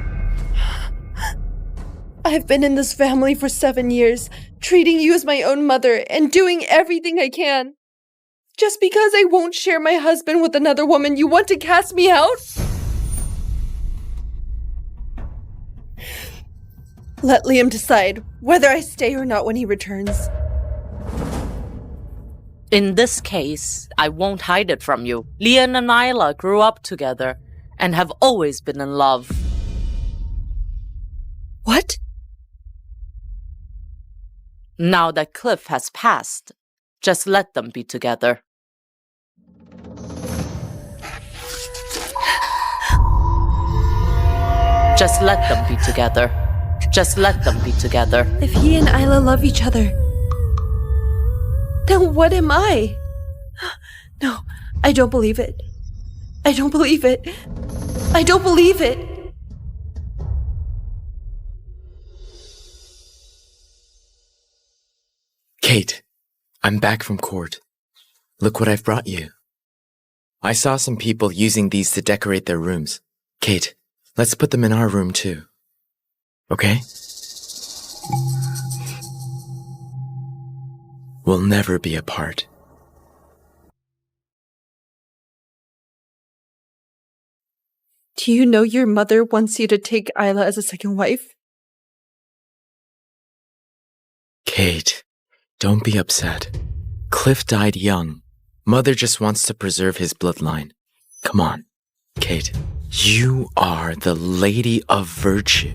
[SPEAKER 18] I've been in this family for 7 years, treating you as my own mother and doing everything I can. Just because I won't share my husband with another woman, you want to cast me out? Let Liam decide whether I stay or not when he returns.
[SPEAKER 17] In this case, I won't hide it from you. Liam and Isla grew up together and have always been in love.
[SPEAKER 18] What?
[SPEAKER 17] Now that Cliff has passed, just let them be together. Just let them be together. Just let them be together.
[SPEAKER 18] If he and Isla love each other, then what am I? No, I don't believe it. I don't believe it. I don't believe it.
[SPEAKER 3] Kate, I'm back from court. Look what I've brought you. I saw some people using these to decorate their rooms. Kate, let's put them in our room too. Okay? We'll never be apart.
[SPEAKER 18] Do you know your mother wants you to take Isla as a second wife?
[SPEAKER 3] Kate, don't be upset. Cliff died young. Mother just wants to preserve his bloodline. Come on, Kate. You are the lady of virtue.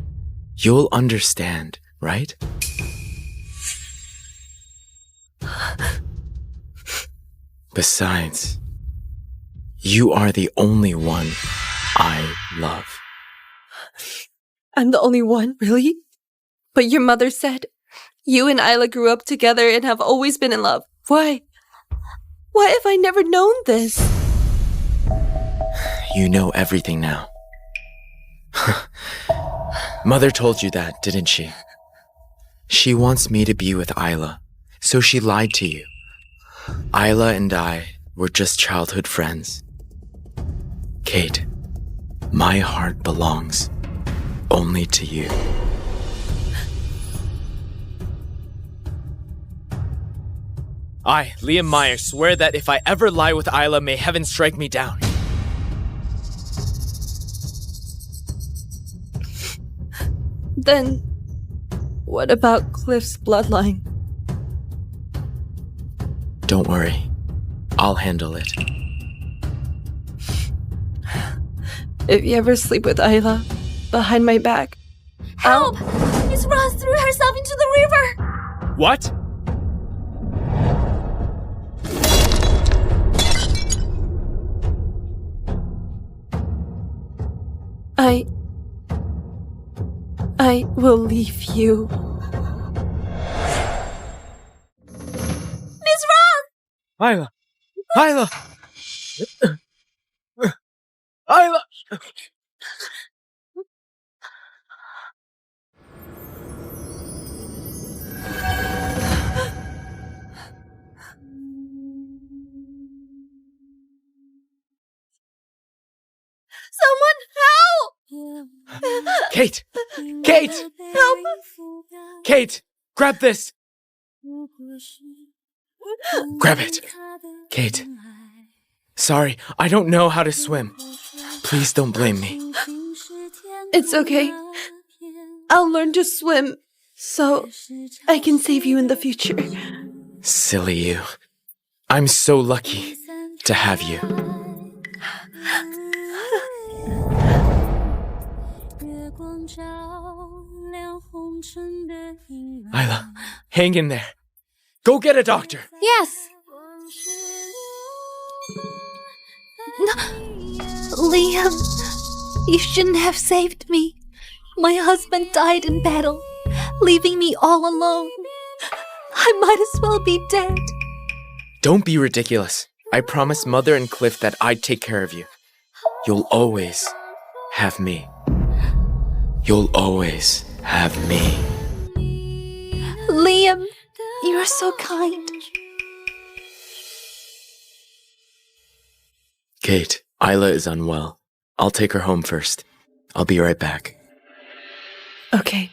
[SPEAKER 3] You'll understand, right? Besides, you are the only one I love.
[SPEAKER 18] I'm the only one, really? But your mother said you and Isla grew up together and have always been in love. Why? Why have I never known this?
[SPEAKER 3] You know everything now. Mother told you that, didn't she? She wants me to be with Isla, so she lied to you. Isla and I were just childhood friends. Kate, my heart belongs only to you. I, Liam Meyer, swear that if I ever lie with Isla, may heaven strike me down.
[SPEAKER 18] Then, what about Cliff's bloodline?
[SPEAKER 3] Don't worry. I'll handle it.
[SPEAKER 18] If you ever sleep with Isla behind my back,
[SPEAKER 15] Help! Miss Ross threw herself into the river!
[SPEAKER 3] What?
[SPEAKER 18] I will leave you.
[SPEAKER 15] Miss Ross!
[SPEAKER 3] Isla! Isla! Isla!
[SPEAKER 15] Someone help!
[SPEAKER 3] Kate! Kate!
[SPEAKER 15] Help!
[SPEAKER 3] Kate! Grab this! Grab it! Kate. Sorry, I don't know how to swim. Please don't blame me.
[SPEAKER 18] It's okay. I'll learn to swim so I can save you in the future.
[SPEAKER 3] Silly you. I'm so lucky to have you. Isla, hang in there. Go get a doctor.
[SPEAKER 15] Yes. No. Liam, you shouldn't have saved me. My husband died in battle, leaving me all alone. I might as well be dead.
[SPEAKER 3] Don't be ridiculous. I promised Mother and Cliff that I'd take care of you. You'll always have me. You'll always have me.
[SPEAKER 15] Liam, you're so kind.
[SPEAKER 3] Kate, Isla is unwell. I'll take her home first. I'll be right back.
[SPEAKER 18] Okay.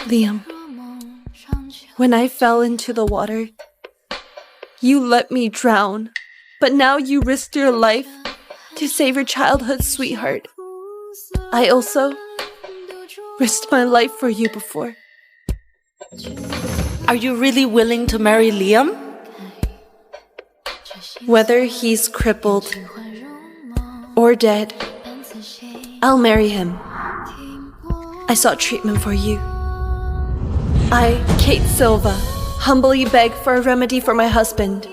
[SPEAKER 18] Liam, when I fell into the water, you let me drown, but now you risked your life to save your childhood sweetheart. I also risked my life for you before.
[SPEAKER 17] Are you really willing to marry Liam?
[SPEAKER 18] Whether he's crippled or dead, I'll marry him. I sought treatment for you. I, Kate Silva, humbly beg for a remedy for my husband.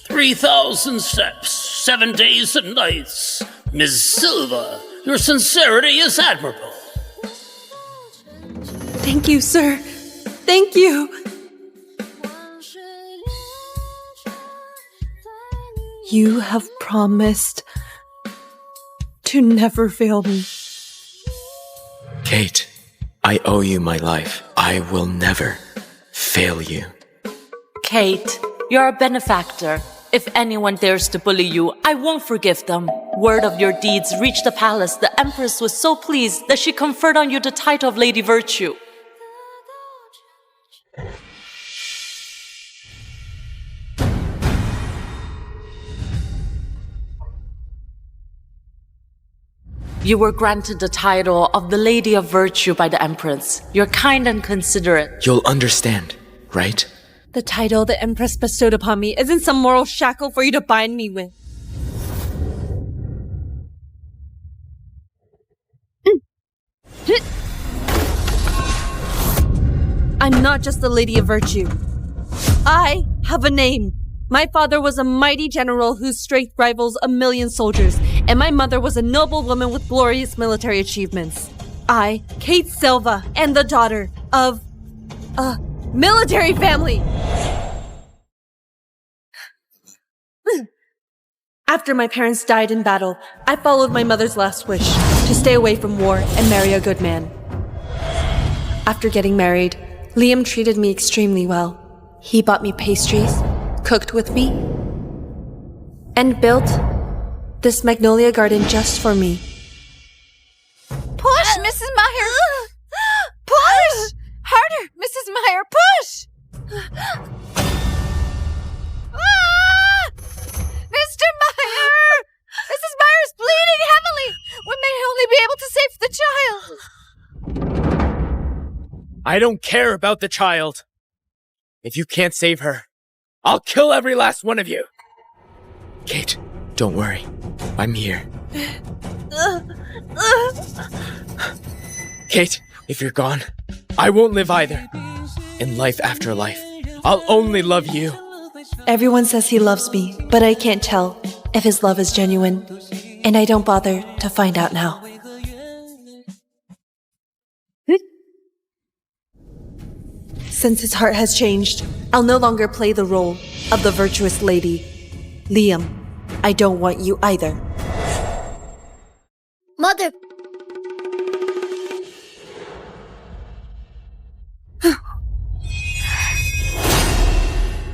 [SPEAKER 4] "3,000 steps, 7 days and nights. Ms. Silva, your sincerity is admirable."
[SPEAKER 18] Thank you, sir. Thank you. You have promised to never fail me.
[SPEAKER 3] Kate, I owe you my life. I will never fail you.
[SPEAKER 17] Kate, you're a benefactor. If anyone dares to bully you, I won't forgive them. Word of your deeds reached the palace. The Empress was so pleased that she conferred on you the title of Lady Virtue. You were granted the title of the Lady of Virtue by the Empress. You're kind and considerate.
[SPEAKER 3] You'll understand, right?
[SPEAKER 18] The title the Empress bestowed upon me isn't some moral shackle for you to bind me with. I'm not just the Lady of Virtue. I have a name. My father was a mighty general whose strength rivals 1,000,000 soldiers, and my mother was a noble woman with glorious military achievements. I, Kate Silva, am the daughter of a military family. After my parents died in battle, I followed my mother's last wish to stay away from war and marry a good man. After getting married, Liam treated me extremely well. He bought me pastries, cooked with me, and built this magnolia garden just for me.
[SPEAKER 15] Push, Mrs. Meyer! Push! Harder, Mrs. Meyer, push! Mr. Meyer! Mrs. Meyer's bleeding heavily! We may only be able to save the child!
[SPEAKER 10] I don't care about the child. If you can't save her, I'll kill every last one of you.
[SPEAKER 3] Kate, don't worry. I'm here.
[SPEAKER 10] Kate, if you're gone, I won't live either. In life after life, I'll only love you.
[SPEAKER 18] Everyone says he loves me, but I can't tell if his love is genuine, and I don't bother to find out now. Since his heart has changed, I'll no longer play the role of the virtuous lady. Liam, I don't want you either.
[SPEAKER 15] Mother!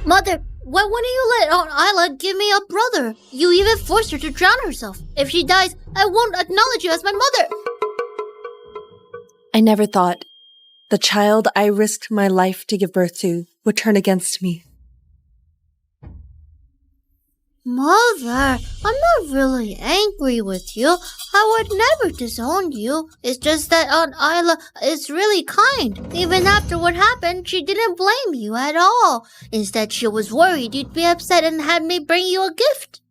[SPEAKER 15] Mother, why wouldn't you let Aunt Isla give me a brother? You even forced her to drown herself. If she dies, I won't acknowledge you as my mother.
[SPEAKER 18] I never thought the child I risked my life to give birth to would turn against me.
[SPEAKER 15] Mother, I'm not really angry with you. I would never disown you. It's just that Aunt Isla is really kind. Even after what happened, she didn't blame you at all. Instead, she was worried you'd be upset and had me bring you a gift.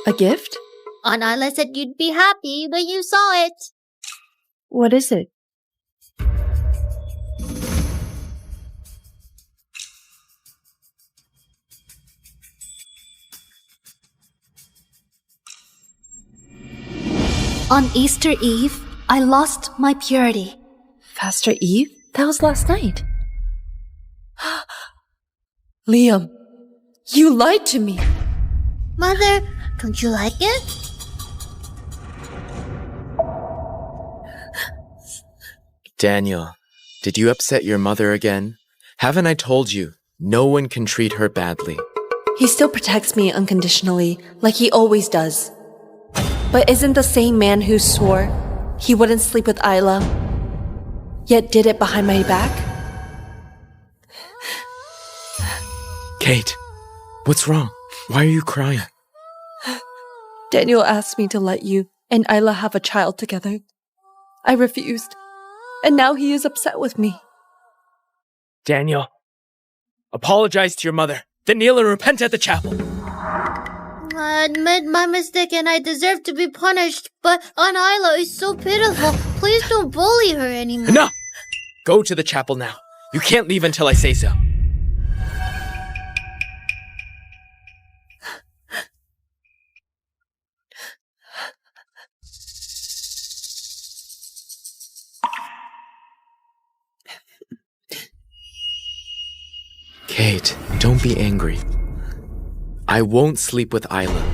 [SPEAKER 18] A gift?
[SPEAKER 15] Aunt Isla said you'd be happy when you saw it.
[SPEAKER 18] What is it?
[SPEAKER 8] On Easter Eve, I lost my purity.
[SPEAKER 18] Faster Eve? That was last night. Liam, you lied to me.
[SPEAKER 19] Mother, don't you like it?
[SPEAKER 3] Daniel, did you upset your mother again? Haven't I told you, no one can treat her badly?
[SPEAKER 18] He still protects me unconditionally, like he always does. But isn't the same man who swore he wouldn't sleep with Isla, yet did it behind my back?
[SPEAKER 3] Kate, what's wrong? Why are you crying?
[SPEAKER 18] Daniel asked me to let you and Isla have a child together. I refused, and now he is upset with me.
[SPEAKER 7] Daniel, apologize to your mother, then kneel and repent at the chapel.
[SPEAKER 19] I admit my mistake and I deserve to be punished, but Aunt Isla is so pitiful. Please don't bully her anymore.
[SPEAKER 7] Enough! Go to the chapel now. You can't leave until I say so.
[SPEAKER 3] Kate, don't be angry. I won't sleep with Isla.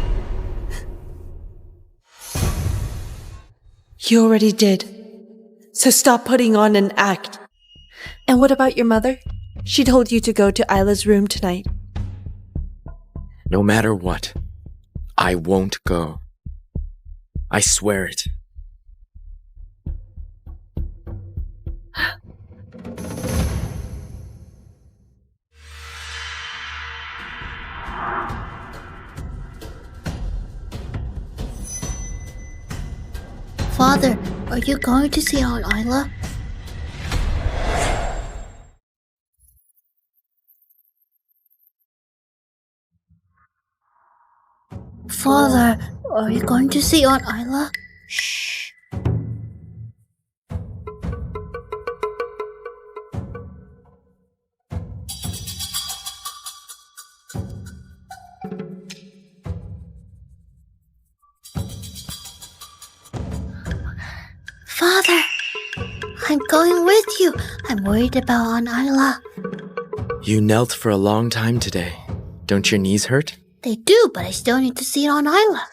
[SPEAKER 18] You already did. So stop putting on an act. And what about your mother? She told you to go to Isla's room tonight.
[SPEAKER 3] No matter what, I won't go. I swear it.
[SPEAKER 19] Father, are you going to see Aunt Isla? Father, are you going to see Aunt Isla? Shh. Father, I'm going with you. I'm worried about Aunt Isla.
[SPEAKER 3] You knelt for a long time today. Don't your knees hurt?
[SPEAKER 19] They do, but I still need to see Aunt Isla.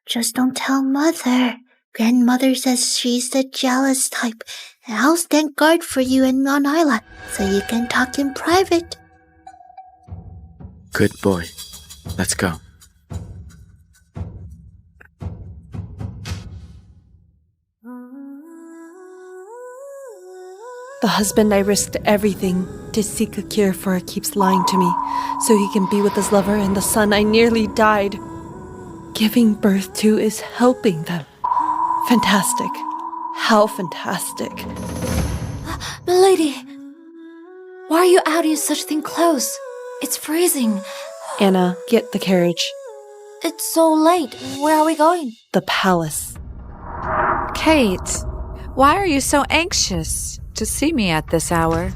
[SPEAKER 19] Just don't tell Mother. Grandmother says she's the jealous type. And I'll stand guard for you and Aunt Isla, so you can talk in private.
[SPEAKER 3] Good boy. Let's go.
[SPEAKER 18] The husband I risked everything to seek a cure for keeps lying to me, so he can be with his lover, and the son I nearly died giving birth to is helping them. Fantastic. How fantastic.
[SPEAKER 15] Milady, why are you out in such thin clothes? It's freezing.
[SPEAKER 18] Anna, get the carriage.
[SPEAKER 15] It's so late. Where are we going?
[SPEAKER 18] The palace.
[SPEAKER 20] Kate, why are you so anxious to see me at this hour?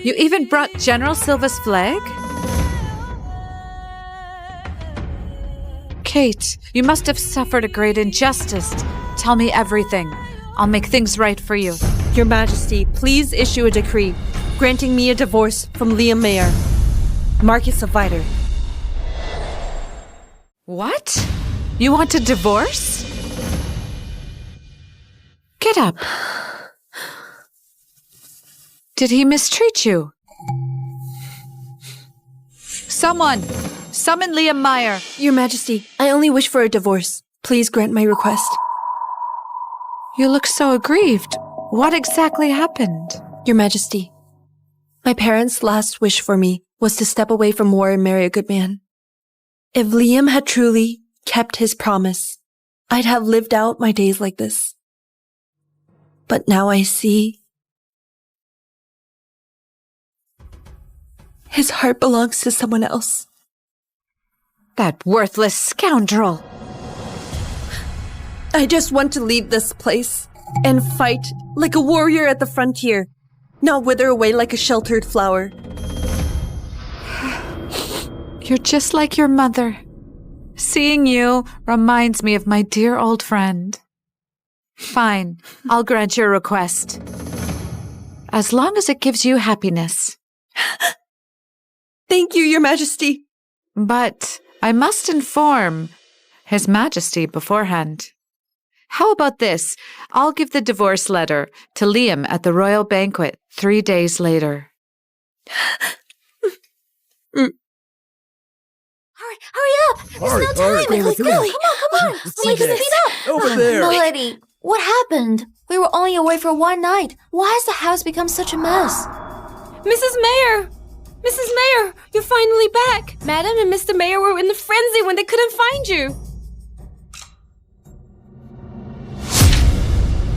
[SPEAKER 20] You even brought General Silva's flag? Kate, you must have suffered a great injustice. Tell me everything. I'll make things right for you.
[SPEAKER 18] Your Majesty, please issue a decree granting me a divorce from Liam Mayer, Marquis of Viter.
[SPEAKER 20] What? You want a divorce? Get up. Did he mistreat you? Someone! Summon Liam Mayer!
[SPEAKER 18] Your Majesty, I only wish for a divorce. Please grant my request.
[SPEAKER 20] You look so aggrieved. What exactly happened?
[SPEAKER 18] Your Majesty, my parents' last wish for me was to step away from war and marry a good man. If Liam had truly kept his promise, I'd have lived out my days like this. But now I see his heart belongs to someone else.
[SPEAKER 20] That worthless scoundrel!
[SPEAKER 18] I just want to leave this place and fight like a warrior at the frontier. not wither away like a sheltered flower.
[SPEAKER 20] You're just like your mother. Seeing you reminds me of my dear old friend. Fine, I'll grant your request. As long as it gives you happiness.
[SPEAKER 18] Thank you, Your Majesty.
[SPEAKER 20] But I must inform His Majesty beforehand. How about this? I'll give the divorce letter to Liam at the royal banquet 3 days later.
[SPEAKER 19] Hurry up! There's no time! Let's go! Come on! Speed up!
[SPEAKER 16] Over there!
[SPEAKER 19] Milady, what happened? We were only away for one night. Why has the house become such a mess?
[SPEAKER 18] Mrs. Mayor! Mrs. Mayor, you're finally back! Madam and Mr. Mayor were in a frenzy when they couldn't find you.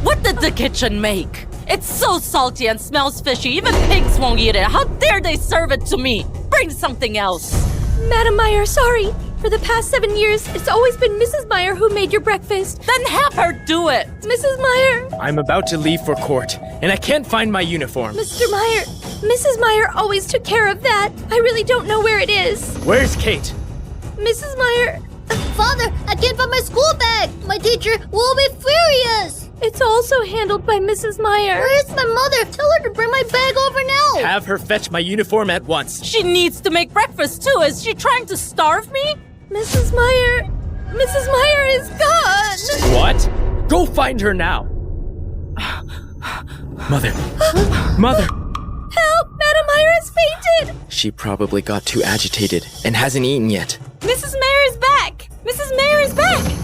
[SPEAKER 17] What did the kitchen make? It's so salty and smells fishy. Even pigs won't eat it. How dare they serve it to me? Bring something else.
[SPEAKER 18] Madam Meyer, sorry. For the past 7 years, it's always been Mrs. Meyer who made your breakfast.
[SPEAKER 17] Then have her do it.
[SPEAKER 18] Mrs. Meyer.
[SPEAKER 7] I'm about to leave for court, and I can't find my uniform.
[SPEAKER 18] Mr. Meyer, Mrs. Meyer always took care of that. I really don't know where it is.
[SPEAKER 7] Where's Kate?
[SPEAKER 18] Mrs. Meyer.
[SPEAKER 19] Father, I can't find my school bag. My teacher will be furious.
[SPEAKER 18] It's also handled by Mrs. Meyer.
[SPEAKER 19] Where's my mother? Tell her to bring my bag over now.
[SPEAKER 7] Have her fetch my uniform at once.
[SPEAKER 17] She needs to make breakfast too. Is she trying to starve me?
[SPEAKER 18] Mrs. Meyer. Mrs. Meyer is gone.
[SPEAKER 7] What? Go find her now. Mother. Mother.
[SPEAKER 18] Help! Madam Meyer has fainted.
[SPEAKER 3] She probably got too agitated and hasn't eaten yet.
[SPEAKER 18] Mrs. Mayer is back. Mrs. Mayer is back.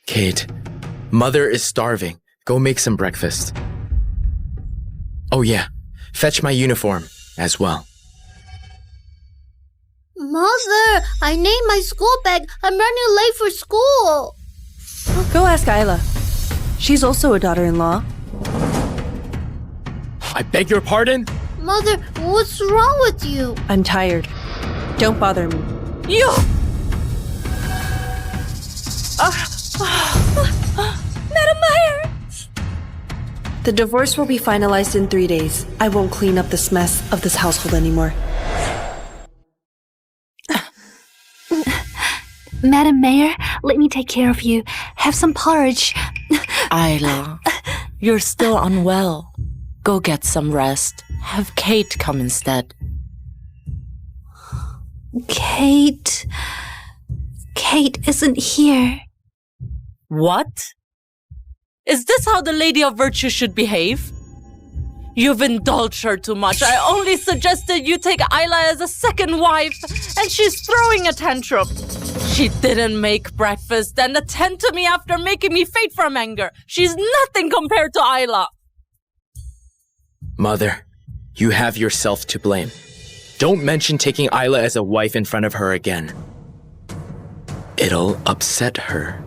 [SPEAKER 3] Kate, Mother is starving. Go make some breakfast. Oh yeah, fetch my uniform as well.
[SPEAKER 19] Mother, I named my school bag. I'm running late for school.
[SPEAKER 18] Go ask Isla. She's also a daughter-in-law.
[SPEAKER 7] I beg your pardon?
[SPEAKER 19] Mother, what's wrong with you?
[SPEAKER 18] I'm tired. Don't bother me.
[SPEAKER 17] You!
[SPEAKER 18] Madam Meyer! The divorce will be finalized in 3 days. I won't clean up this mess of this household anymore.
[SPEAKER 8] Madam Mayor, let me take care of you. Have some porridge.
[SPEAKER 17] Isla, you're still unwell. Go get some rest. Have Kate come instead.
[SPEAKER 8] Kate isn't here.
[SPEAKER 17] What? Is this how the Lady of Virtue should behave? You've indulged her too much. I only suggested you take Isla as a second wife, and she's throwing a tantrum. She didn't make breakfast and attend to me after making me faint from anger. She's nothing compared to Isla.
[SPEAKER 3] Mother, you have yourself to blame. Don't mention taking Isla as a wife in front of her again. It'll upset her.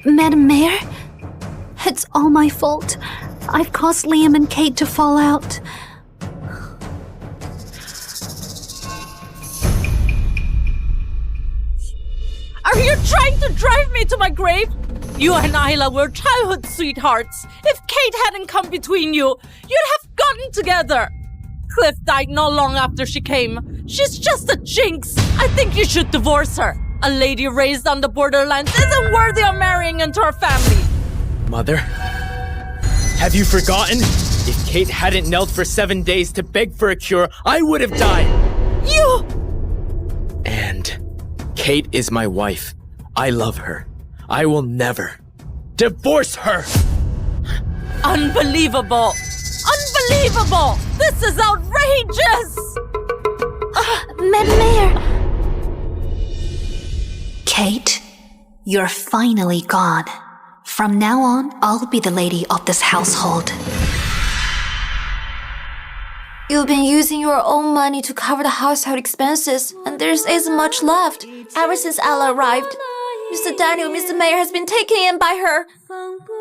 [SPEAKER 8] Madam Mayor, it's all my fault. I've caused Liam and Kate to fall out.
[SPEAKER 17] Are you trying to drive me to my grave? You and Isla were childhood sweethearts. If Kate hadn't come between you, you'd have gotten together. Cliff died not long after she came. She's just a jinx. I think you should divorce her. A lady raised on the borderlands isn't worthy of marrying into our family.
[SPEAKER 7] Mother? Have you forgotten? If Kate hadn't knelt for 7 days to beg for a cure, I would have died.
[SPEAKER 17] You!
[SPEAKER 3] And Kate is my wife. I love her. I will never divorce her.
[SPEAKER 17] Unbelievable! Unbelievable! This is outrageous!
[SPEAKER 8] Madam Mayor! Kate, you're finally gone. From now on, I'll be the lady of this household.
[SPEAKER 19] You've been using your own money to cover the household expenses, and there isn't much left. Ever since Ella arrived, Mr. Daniel, Mr. Mayor has been taken in by her,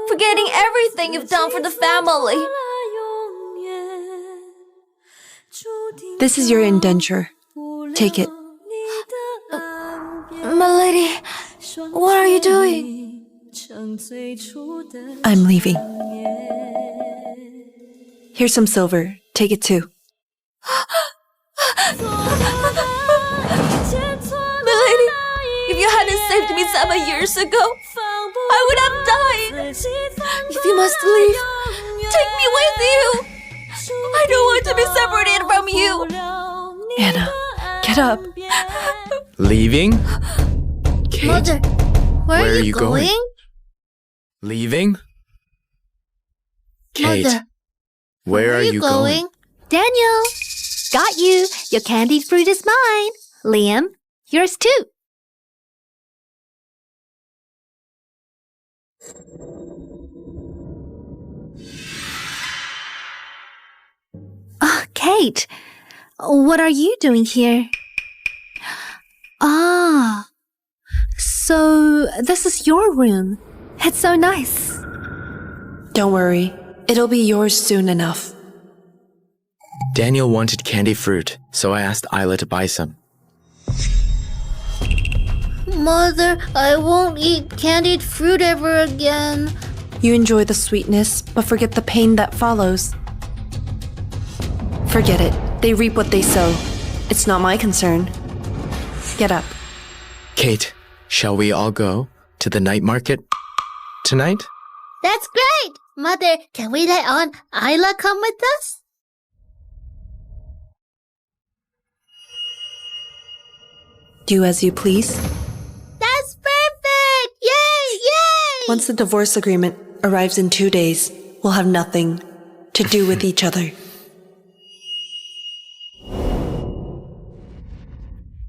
[SPEAKER 19] forgetting everything you've done for the family.
[SPEAKER 18] This is your indenture. Take it.
[SPEAKER 19] My lady,
[SPEAKER 15] What are you doing?
[SPEAKER 18] I'm leaving. Here's some silver. Take it too.
[SPEAKER 15] Milady, if you hadn't saved me 7 years ago, I would have died. If you must leave, take me with you. I don't want to be separated from you.
[SPEAKER 18] Anna, get up.
[SPEAKER 3] Leaving? Kate?
[SPEAKER 19] Mother, where are you going?
[SPEAKER 3] Leaving? Kate,
[SPEAKER 19] Mother,
[SPEAKER 3] where are you going?
[SPEAKER 8] Daniel, got you. Your candied fruit is mine. Liam, yours too. Kate, what are you doing here? Ah, so this is your room. It's so nice.
[SPEAKER 18] Don't worry. It'll be yours soon enough.
[SPEAKER 3] Daniel wanted candy fruit, so I asked Isla to buy some.
[SPEAKER 19] Mother, I won't eat candied fruit ever again.
[SPEAKER 18] You enjoy the sweetness, but forget the pain that follows. Forget it. They reap what they sow. It's not my concern. Get up.
[SPEAKER 3] Kate, shall we all go to the night market tonight?
[SPEAKER 19] That's great! Mother, can we let Isla come with us?
[SPEAKER 18] Do as you please.
[SPEAKER 19] That's perfect! Yay! Yay!
[SPEAKER 18] Once the divorce agreement arrives in 2 days, we'll have nothing to do with each other.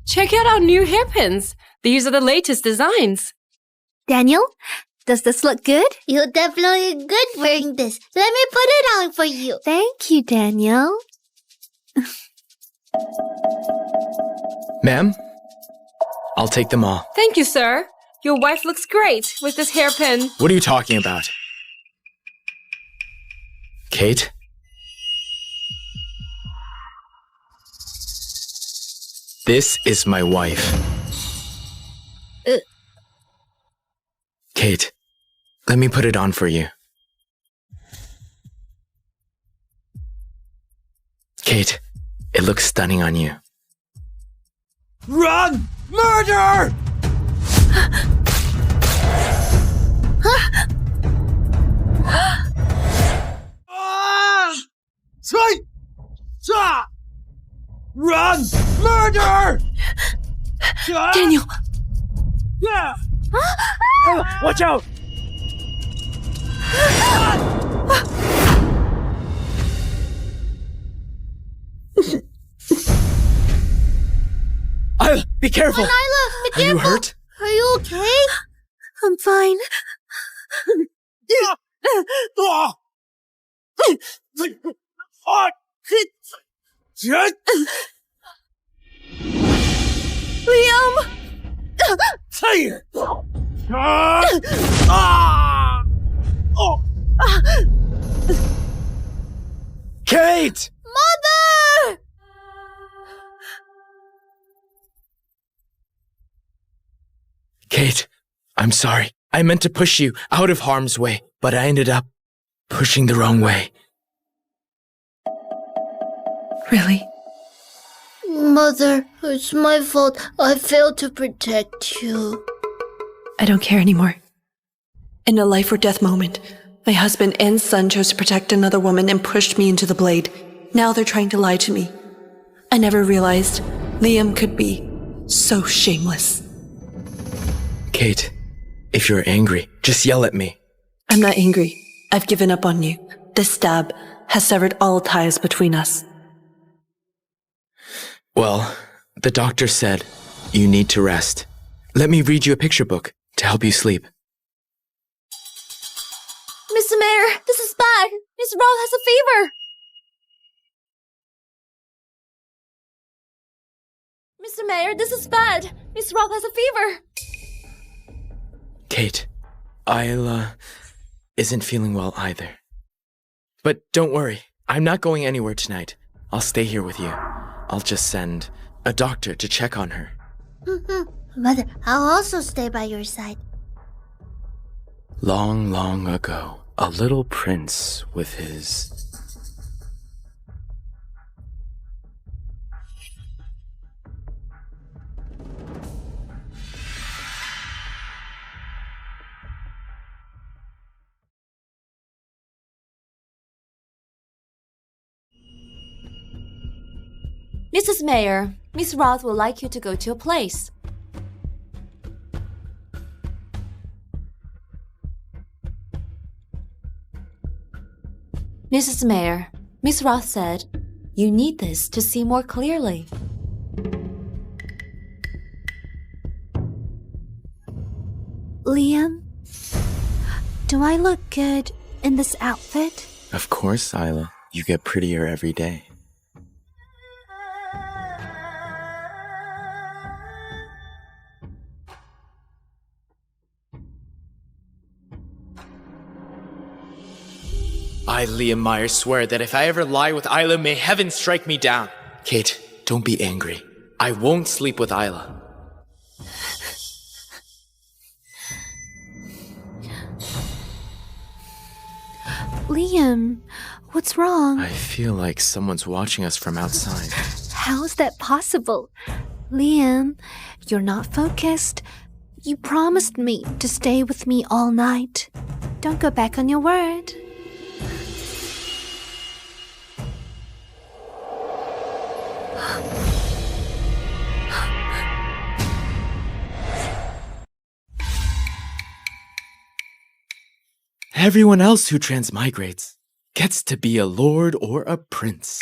[SPEAKER 21] Check out our new hairpins. These are the latest designs.
[SPEAKER 19] Daniel, does this look good? You'll definitely look good wearing this. Let me put it on for you. Thank you, Daniel.
[SPEAKER 3] Ma'am, I'll take them all.
[SPEAKER 21] Thank you, sir. Your wife looks great with this hairpin.
[SPEAKER 3] What are you talking about? Kate? This is my wife. Kate, let me put it on for you. Kate, it looks stunning on you.
[SPEAKER 10] Run! Murder! Run! Murder!
[SPEAKER 18] Daniel!
[SPEAKER 10] Watch out! Isla, be careful!
[SPEAKER 19] Isla, be careful!
[SPEAKER 3] Are you hurt?
[SPEAKER 19] Are you okay?
[SPEAKER 8] I'm fine.
[SPEAKER 21] Liam!
[SPEAKER 3] Kate!
[SPEAKER 19] Mother!
[SPEAKER 3] Kate, I'm sorry. I meant to push you out of harm's way, but I ended up pushing the wrong way.
[SPEAKER 18] Really?
[SPEAKER 19] Mother, it's my fault. I failed to protect you.
[SPEAKER 18] I don't care anymore. In a life or death moment, my husband and son chose to protect another woman and pushed me into the blade. Now they're trying to lie to me. I never realized Liam could be so shameless.
[SPEAKER 3] Kate, if you're angry, just yell at me.
[SPEAKER 18] I'm not angry. I've given up on you. This stab has severed all ties between us.
[SPEAKER 3] Well, the doctor said you need to rest. Let me read you a picture book to help you sleep.
[SPEAKER 15] Mr. Mayor, this is bad. Miss Roth has a fever. Mr. Mayor, this is bad. Miss Roth has a fever.
[SPEAKER 3] Kate, Isla isn't feeling well either. But don't worry, I'm not going anywhere tonight. I'll stay here with you. I'll just send a doctor to check on her.
[SPEAKER 19] Mother, I'll also stay by your side.
[SPEAKER 3] Long, long ago, a little prince with his...
[SPEAKER 2] Mrs. Mayer, Miss Roth would like you to go to a place. Mrs. Mayer, Miss Roth said, you need this to see more clearly.
[SPEAKER 8] Liam, do I look good in this outfit?
[SPEAKER 3] Of course, Isla. You get prettier every day. I, Liam Myers, swear that if I ever lie with Isla, may heaven strike me down. Kate, don't be angry. I won't sleep with Isla.
[SPEAKER 8] Liam, what's wrong?
[SPEAKER 3] I feel like someone's watching us from outside.
[SPEAKER 8] How is that possible? Liam, you're not focused. You promised me to stay with me all night. Don't go back on your word.
[SPEAKER 3] Everyone else who transmigrates gets to be a lord or a prince.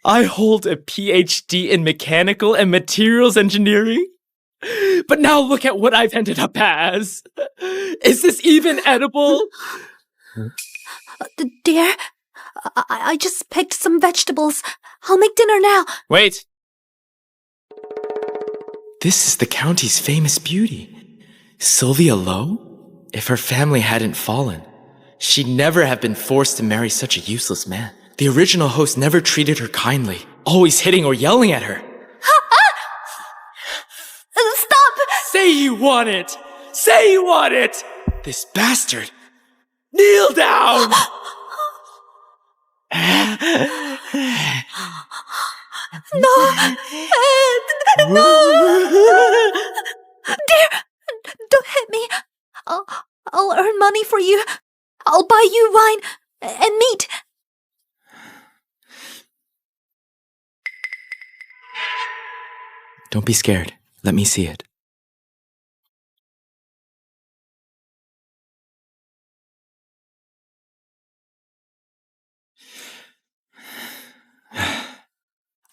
[SPEAKER 3] I hold a PhD in mechanical and materials engineering, but now look at what I've ended up as. Is this even edible?
[SPEAKER 8] Dear, I just picked some vegetables. I'll make dinner now.
[SPEAKER 3] Wait. This is the county's famous beauty, Sylvia Lowe. If her family hadn't fallen, she'd never have been forced to marry such a useless man. The original host never treated her kindly, always hitting or yelling at her.
[SPEAKER 8] Stop!
[SPEAKER 3] Say you want it! Say you want it! This bastard! Kneel down!
[SPEAKER 8] No! No! Dear, don't hit me. I'll earn money for you. I'll buy you wine and meat.
[SPEAKER 3] Don't be scared. Let me see it.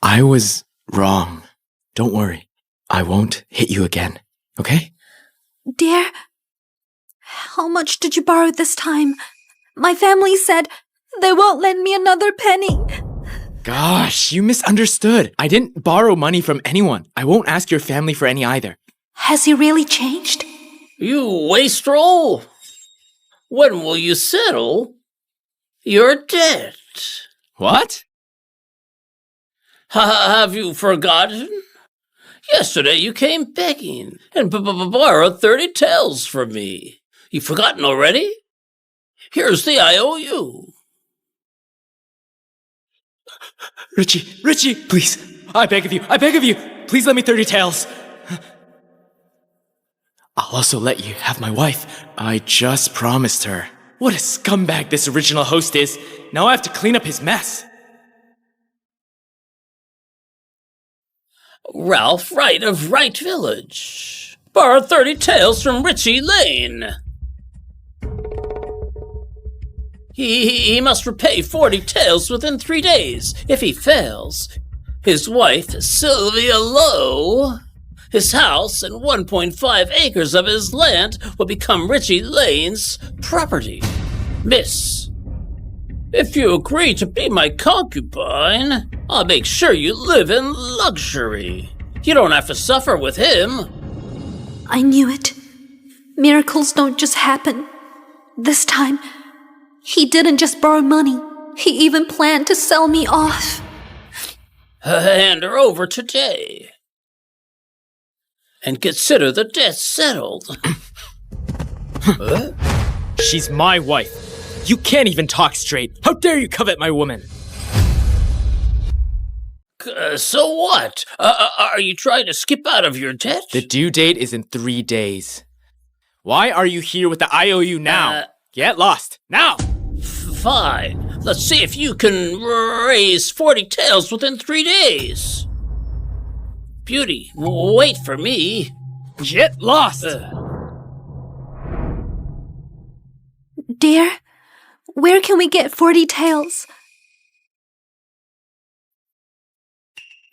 [SPEAKER 3] I was wrong. Don't worry. I won't hit you again, okay?
[SPEAKER 8] Dear, how much did you borrow this time? My family said they won't lend me another penny.
[SPEAKER 3] Gosh, you misunderstood. I didn't borrow money from anyone. I won't ask your family for any either.
[SPEAKER 8] Has he really changed?
[SPEAKER 4] You wastrel! When will you settle your debt?
[SPEAKER 3] What?
[SPEAKER 4] Have you forgotten? Yesterday you came begging and borrowed 30 taels from me. You've forgotten already? Here's the IOU.
[SPEAKER 3] Richie, please. I beg of you, please let me 30 taels. I'll also let you have my wife. I just promised her. What a scumbag this original host is. Now I have to clean up his mess.
[SPEAKER 4] Ralph Wright of Wright Village. Borrowed 30 taels from Richie Lane. He must repay 40 taels within 3 days. If he fails, his wife, Sylvia Lowe, his house, and 1.5 acres of his land will become Richie Lane's property. Miss, if you agree to be my concubine, I'll make sure you live in luxury. You don't have to suffer with him.
[SPEAKER 8] I knew it. Miracles don't just happen. This time, he didn't just borrow money. He even planned to sell me off.
[SPEAKER 4] Hand her over today. and consider the debt settled. Huh?
[SPEAKER 5] She's my wife. You can't even talk straight. How dare you covet my woman?
[SPEAKER 4] So what? Are you trying to skip out of your debt?
[SPEAKER 5] The due date is in 3 days. Why are you here with the IOU now? Get lost, now!
[SPEAKER 4] Fine. Let's see if you can raise 40 taels within 3 days. Beauty, wait for me.
[SPEAKER 5] Get lost!
[SPEAKER 15] Dear, where can we get 40 taels?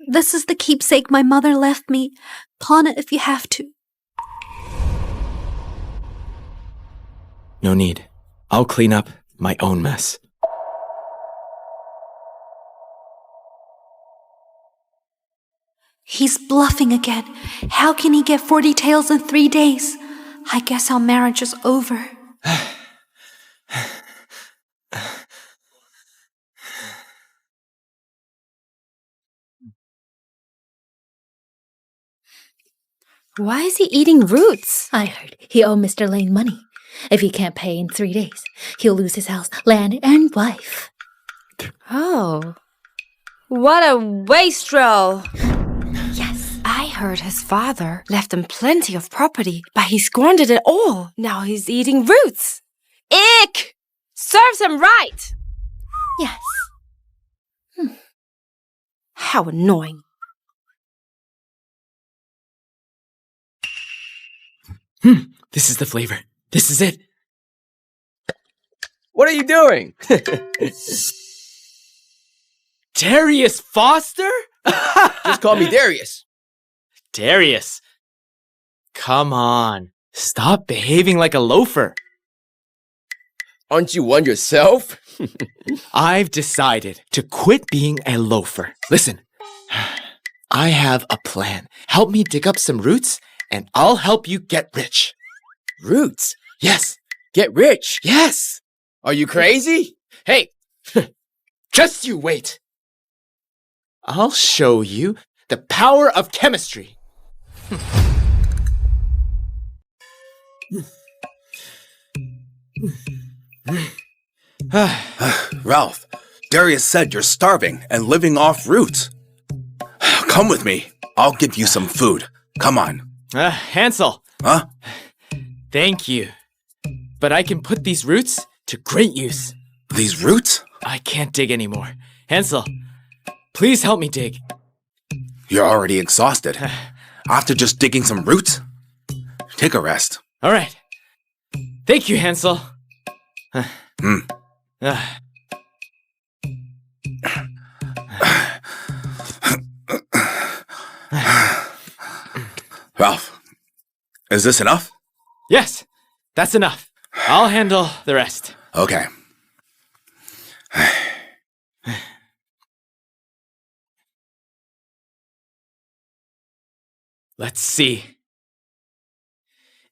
[SPEAKER 15] This is the keepsake my mother left me. Pawn it if you have to.
[SPEAKER 3] No need. I'll clean up my own mess.
[SPEAKER 15] He's bluffing again. How can he get 40 taels in 3 days? I guess our marriage is over.
[SPEAKER 21] Why is he eating roots?
[SPEAKER 22] I heard he owed Mr. Lane money. If he can't pay in 3 days, he'll lose his house, land, and wife.
[SPEAKER 21] Oh. What a wastrel!
[SPEAKER 22] Yes.
[SPEAKER 21] I heard his father left him plenty of property, but he squandered it all. Now he's eating roots. Ick! Serves him right!
[SPEAKER 22] Yes.
[SPEAKER 21] How annoying.
[SPEAKER 5] This is the flavor. This is it.
[SPEAKER 7] What are you doing?
[SPEAKER 5] Darius Foster?
[SPEAKER 7] Just call me Darius.
[SPEAKER 5] Darius. Come on. Stop behaving like a loafer.
[SPEAKER 7] Aren't you one yourself?
[SPEAKER 3] I've decided to quit being a loafer. Listen, I have a plan. Help me dig up some roots, and I'll help you get rich.
[SPEAKER 7] Roots?
[SPEAKER 3] Yes.
[SPEAKER 7] Get rich?
[SPEAKER 3] Yes.
[SPEAKER 7] Are you crazy?
[SPEAKER 3] Hey, just you wait. I'll show you the power of chemistry.
[SPEAKER 9] Ralph, Darius said you're starving and living off roots. Come with me. I'll give you some food. Come on.
[SPEAKER 5] Hansel.
[SPEAKER 9] Huh?
[SPEAKER 5] Thank you. But I can put these roots to great use.
[SPEAKER 9] These roots?
[SPEAKER 5] I can't dig anymore. Hansel, please help me dig.
[SPEAKER 9] You're already exhausted. After just digging some roots? Take a rest.
[SPEAKER 5] All right. Thank you, Hansel.
[SPEAKER 9] Ralph, is this enough?
[SPEAKER 5] Yes, that's enough. I'll handle the rest.
[SPEAKER 9] Okay.
[SPEAKER 5] Let's see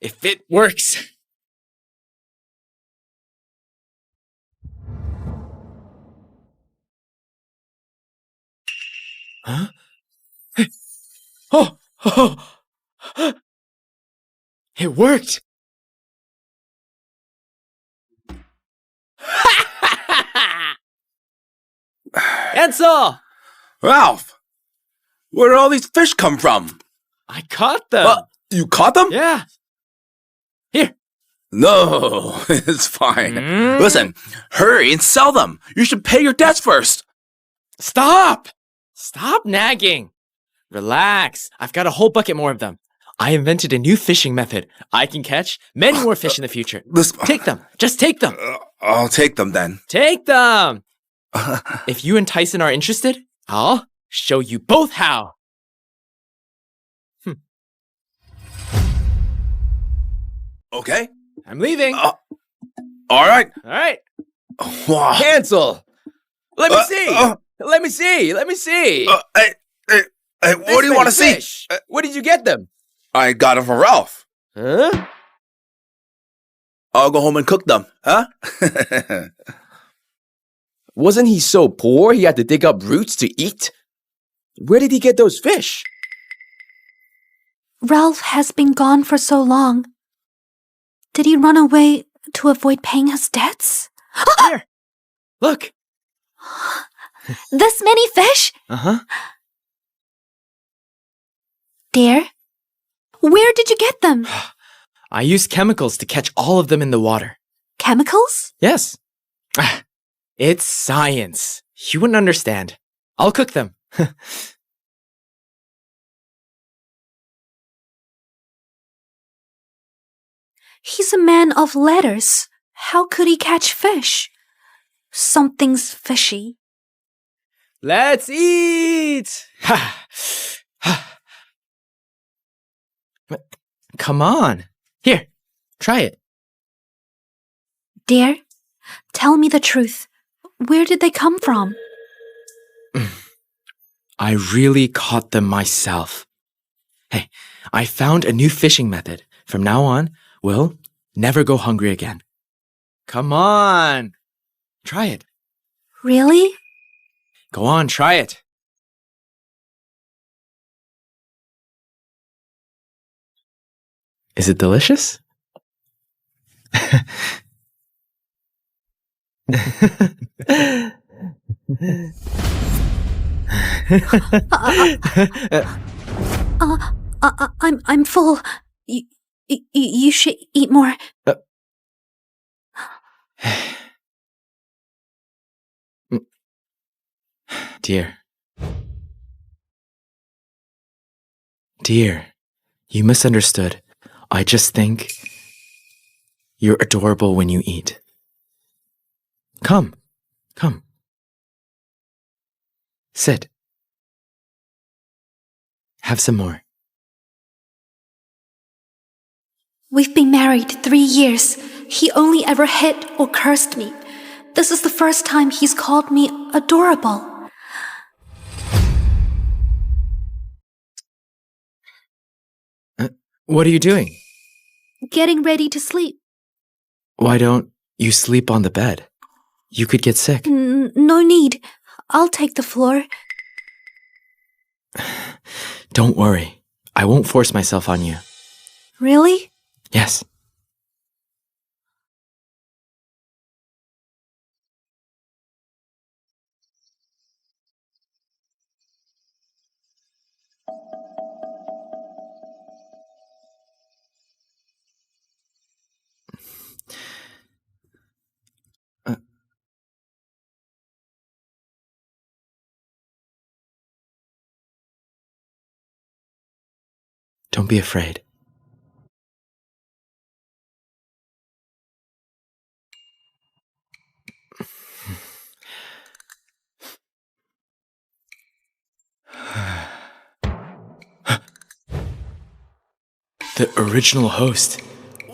[SPEAKER 5] if it works. Huh? Oh! It worked! Hansel!
[SPEAKER 9] Ralph! Where did all these fish come from?
[SPEAKER 5] I caught them!
[SPEAKER 9] What? You caught them?
[SPEAKER 5] Yeah! Here!
[SPEAKER 9] No, it's fine. Listen, hurry and sell them. You should pay your debts first.
[SPEAKER 5] Stop! Stop nagging! Relax. I've got a whole bucket more of them. I invented a new fishing method. I can catch many more fish in the future. Take them. Just take them.
[SPEAKER 9] I'll take them then.
[SPEAKER 5] Take them! If you and Tyson are interested, I'll show you both how.
[SPEAKER 9] Okay.
[SPEAKER 5] I'm leaving.
[SPEAKER 9] All right.
[SPEAKER 5] All right.
[SPEAKER 9] Wow.
[SPEAKER 7] Hansel! Let me see! Let me see! Let me see!
[SPEAKER 9] Hey, what do you want to see?
[SPEAKER 7] Where did you get them?
[SPEAKER 9] I got them from Ralph.
[SPEAKER 7] Huh?
[SPEAKER 9] I'll go home and cook them, huh?
[SPEAKER 7] Wasn't he so poor he had to dig up roots to eat? Where did he get those fish?
[SPEAKER 8] Ralph has been gone for so long. Did he run away to avoid paying his debts?
[SPEAKER 5] Here! Look!
[SPEAKER 8] This many fish?
[SPEAKER 5] Uh-huh.
[SPEAKER 8] Dear, where did you get them?
[SPEAKER 5] I used chemicals to catch all of them in the water.
[SPEAKER 8] Chemicals?
[SPEAKER 5] Yes. It's science. You wouldn't understand. I'll cook them.
[SPEAKER 8] He's a man of letters. How could he catch fish? Something's fishy.
[SPEAKER 5] Let's eat! Come on. Here, try it.
[SPEAKER 8] Dear, tell me the truth. Where did they come from?
[SPEAKER 5] I really caught them myself. Hey, I found a new fishing method. From now on, we'll never go hungry again. Come on. Try it.
[SPEAKER 8] Really?
[SPEAKER 5] Go on, try it. Is it delicious?
[SPEAKER 8] I'm full. You should eat more.
[SPEAKER 5] Dear. Dear, you misunderstood. I just think you're adorable when you eat. Come. Sit. Have some more.
[SPEAKER 8] We've been married 3 years. He only ever hit or cursed me. This is the first time he's called me adorable.
[SPEAKER 5] What are you doing?
[SPEAKER 8] Getting ready to sleep.
[SPEAKER 5] Why don't you sleep on the bed? You could get sick.
[SPEAKER 8] No need. I'll take the floor.
[SPEAKER 5] Don't worry. I won't force myself on you.
[SPEAKER 8] Really?
[SPEAKER 5] Yes. Don't be afraid. The original host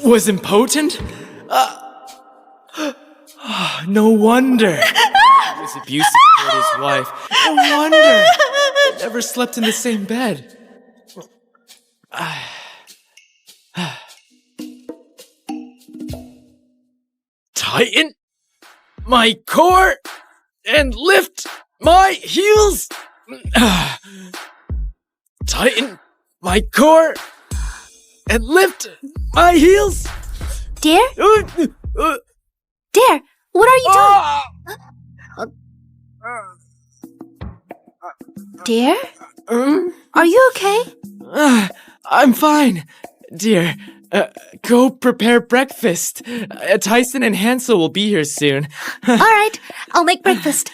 [SPEAKER 5] was impotent? No wonder. He was abusive toward his wife. No wonder. They never slept in the same bed. Tighten my core and lift my heels. Tighten my core and lift my heels.
[SPEAKER 8] Dear? Dear, what are you doing? Dear? Are you okay?
[SPEAKER 5] I'm fine, dear. Go prepare breakfast. Tyson and Hansel will be here soon.
[SPEAKER 8] All right, I'll make breakfast.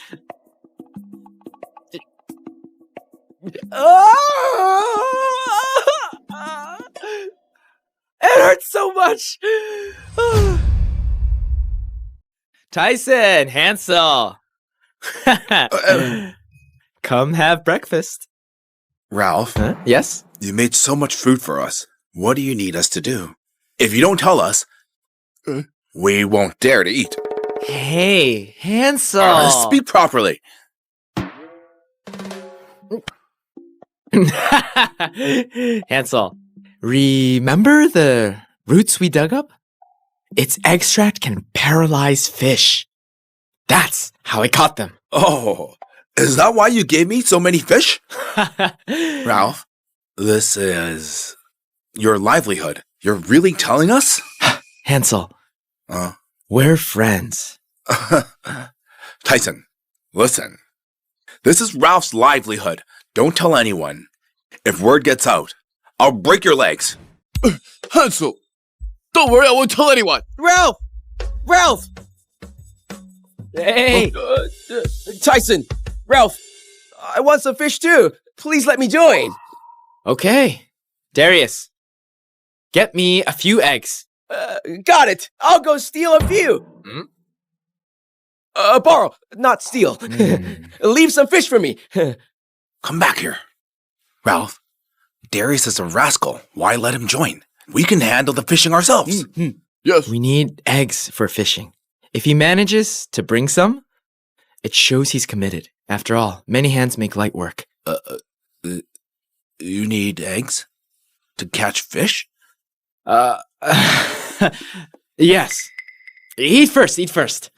[SPEAKER 5] It hurts so much. Tyson, Hansel. Come have breakfast.
[SPEAKER 9] Ralph?
[SPEAKER 5] Huh? Yes?
[SPEAKER 9] You made so much food for us. What do you need us to do? If you don't tell us, we won't dare to eat.
[SPEAKER 5] Hey, Hansel.
[SPEAKER 9] Speak properly.
[SPEAKER 5] Hansel, remember the roots we dug up? Its extract can paralyze fish. That's how I caught them.
[SPEAKER 9] Oh, is that why you gave me so many fish? Ralph, this is Your livelihood. You're really telling us?
[SPEAKER 3] Hansel, we're friends.
[SPEAKER 9] Tyson, listen. This is Ralph's livelihood. Don't tell anyone. If word gets out, I'll break your legs.
[SPEAKER 10] Hansel, don't worry, I won't tell anyone.
[SPEAKER 7] Ralph! Ralph!
[SPEAKER 5] Hey!
[SPEAKER 7] Tyson! Ralph! I want some fish too. Please let me join.
[SPEAKER 5] Okay. Darius, get me a few eggs.
[SPEAKER 7] Got it. I'll go steal a few. Borrow, not steal. Leave some fish for me.
[SPEAKER 9] Come back here. Ralph, Darius is a rascal. Why let him join? We can handle the fishing ourselves.
[SPEAKER 10] Yes.
[SPEAKER 5] We need eggs for fishing. If he manages to bring some, it shows he's committed. After all, many hands make light work.
[SPEAKER 9] You need eggs? To catch fish?
[SPEAKER 5] Yes. Eat first.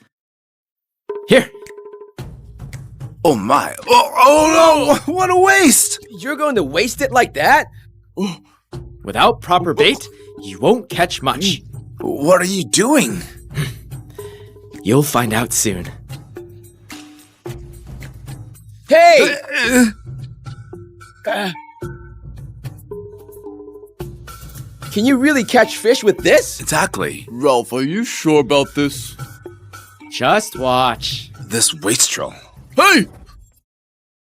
[SPEAKER 5] Here.
[SPEAKER 9] Oh my. Oh no! What a waste!
[SPEAKER 7] You're going to waste it like that?
[SPEAKER 5] Without proper bait, you won't catch much.
[SPEAKER 9] What are you doing?
[SPEAKER 5] You'll find out soon.
[SPEAKER 7] Hey! Can you really catch fish with this?
[SPEAKER 9] Exactly.
[SPEAKER 10] Ralph, are you sure about this?
[SPEAKER 5] Just watch.
[SPEAKER 9] This wastrel.
[SPEAKER 10] Hey!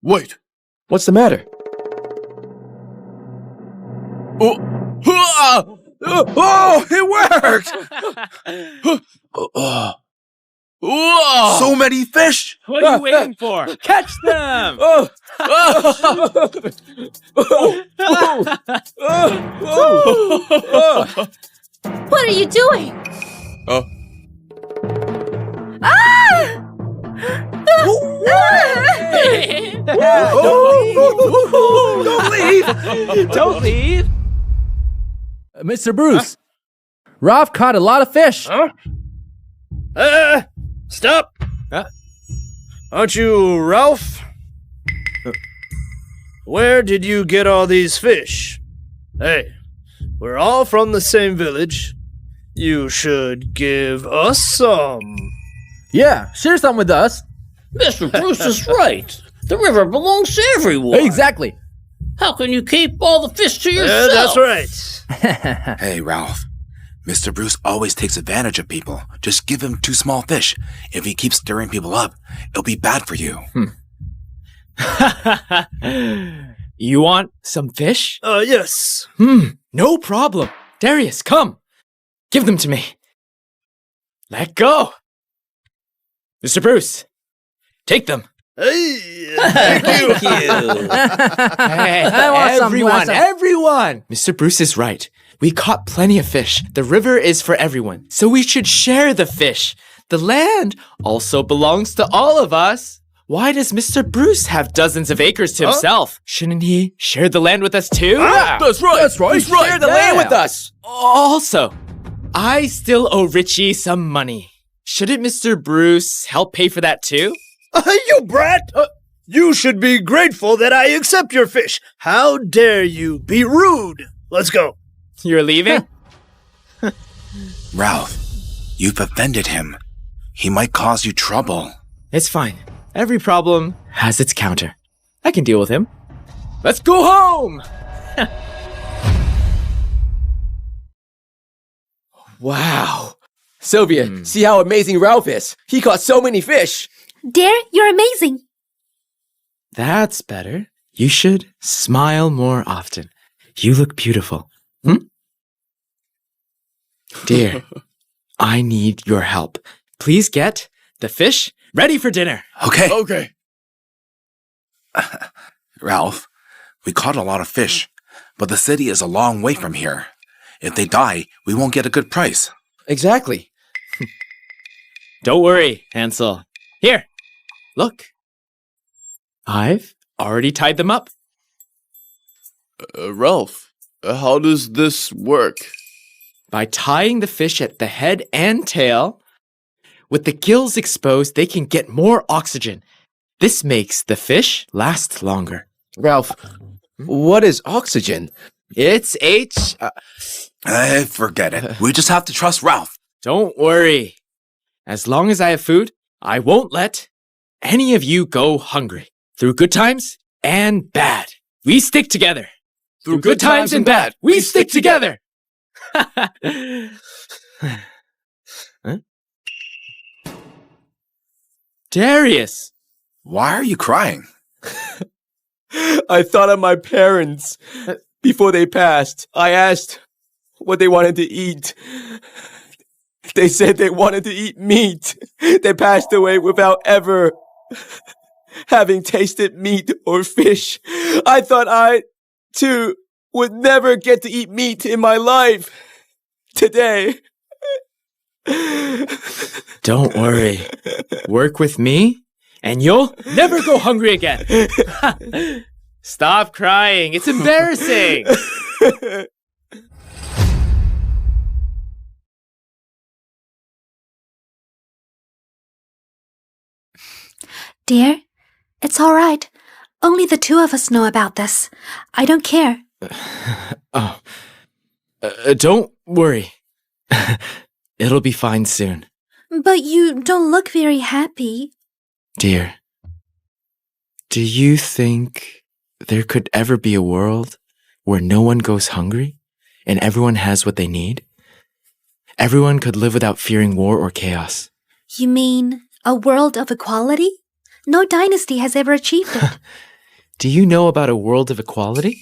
[SPEAKER 10] Wait.
[SPEAKER 7] What's the matter?
[SPEAKER 9] Oh, it worked! So many fish!
[SPEAKER 5] What are you waiting for? Catch them!
[SPEAKER 15] What are you doing?
[SPEAKER 5] Don't leave!
[SPEAKER 12] Mr. Bruce, Ralph caught a lot of fish.
[SPEAKER 14] Stop! Aren't you Ralph? Where did you get all these fish? Hey, we're all from the same village. You should give us some.
[SPEAKER 12] Yeah, share some with us.
[SPEAKER 4] Mr. Bruce is right. The river belongs to everyone.
[SPEAKER 12] Exactly.
[SPEAKER 4] How can you keep all the fish to yourself?
[SPEAKER 14] That's right.
[SPEAKER 9] Hey, Ralph. Mr. Bruce always takes advantage of people. Just give him 2 small fish. If he keeps stirring people up, it'll be bad for you.
[SPEAKER 5] You want some fish?
[SPEAKER 14] Yes.
[SPEAKER 5] No problem. Darius, come. Give them to me. Let go. Mr. Bruce, take them.
[SPEAKER 14] Hey, thank you.
[SPEAKER 5] Hey, everyone. Mr. Bruce is right. We caught plenty of fish. The river is for everyone, so we should share the fish. The land also belongs to all of us. Why does Mr. Bruce have dozens of acres to himself? Shouldn't he share the land with us too?
[SPEAKER 10] That's right.
[SPEAKER 7] Share the land with us.
[SPEAKER 5] Also, I still owe Richie some money. Shouldn't Mr. Bruce help pay for that too?
[SPEAKER 14] You brat! You should be grateful that I accept your fish. How dare you be rude? Let's go.
[SPEAKER 5] You're leaving?
[SPEAKER 9] Ralph, you've offended him. He might cause you trouble.
[SPEAKER 5] It's fine. Every problem has its counter. I can deal with him. Let's go home! Wow.
[SPEAKER 7] Sylvia, see how amazing Ralph is. He caught so many fish.
[SPEAKER 15] Dare, you're amazing.
[SPEAKER 5] That's better. You should smile more often. You look beautiful. Dear, I need your help. Please get the fish ready for dinner.
[SPEAKER 9] Okay. Ralph, we caught a lot of fish, but the city is a long way from here. If they die, we won't get a good price.
[SPEAKER 7] Exactly.
[SPEAKER 5] Don't worry, Hansel. Here, look. I've already tied them up.
[SPEAKER 10] Ralph, how does this work?
[SPEAKER 5] By tying the fish at the head and tail, with the gills exposed, they can get more oxygen. This makes the fish last longer.
[SPEAKER 7] Ralph, what is oxygen?
[SPEAKER 5] It's H.
[SPEAKER 9] Forget it. We just have to trust Ralph.
[SPEAKER 5] Don't worry. As long as I have food, I won't let any of you go hungry. Through good times and bad, we stick together. Through good times and bad, we stick together. Huh? Darius!
[SPEAKER 9] Why are you crying?
[SPEAKER 7] I thought of my parents. Before they passed, I asked what they wanted to eat. They said they wanted to eat meat. They passed away without ever having tasted meat or fish. I thought I, too, would never get to eat meat in my life. Today.
[SPEAKER 5] Don't worry. Work with me, and you'll never go hungry again. Stop crying. It's embarrassing.
[SPEAKER 8] Dear, it's all right. Only the two of us know about this. I don't care.
[SPEAKER 5] Don't worry. It'll be fine soon.
[SPEAKER 8] But you don't look very happy.
[SPEAKER 5] Dear, do you think there could ever be a world where no one goes hungry and everyone has what they need? Everyone could live without fearing war or chaos.
[SPEAKER 8] You mean a world of equality? No dynasty has ever achieved it.
[SPEAKER 5] Do you know about a world of equality?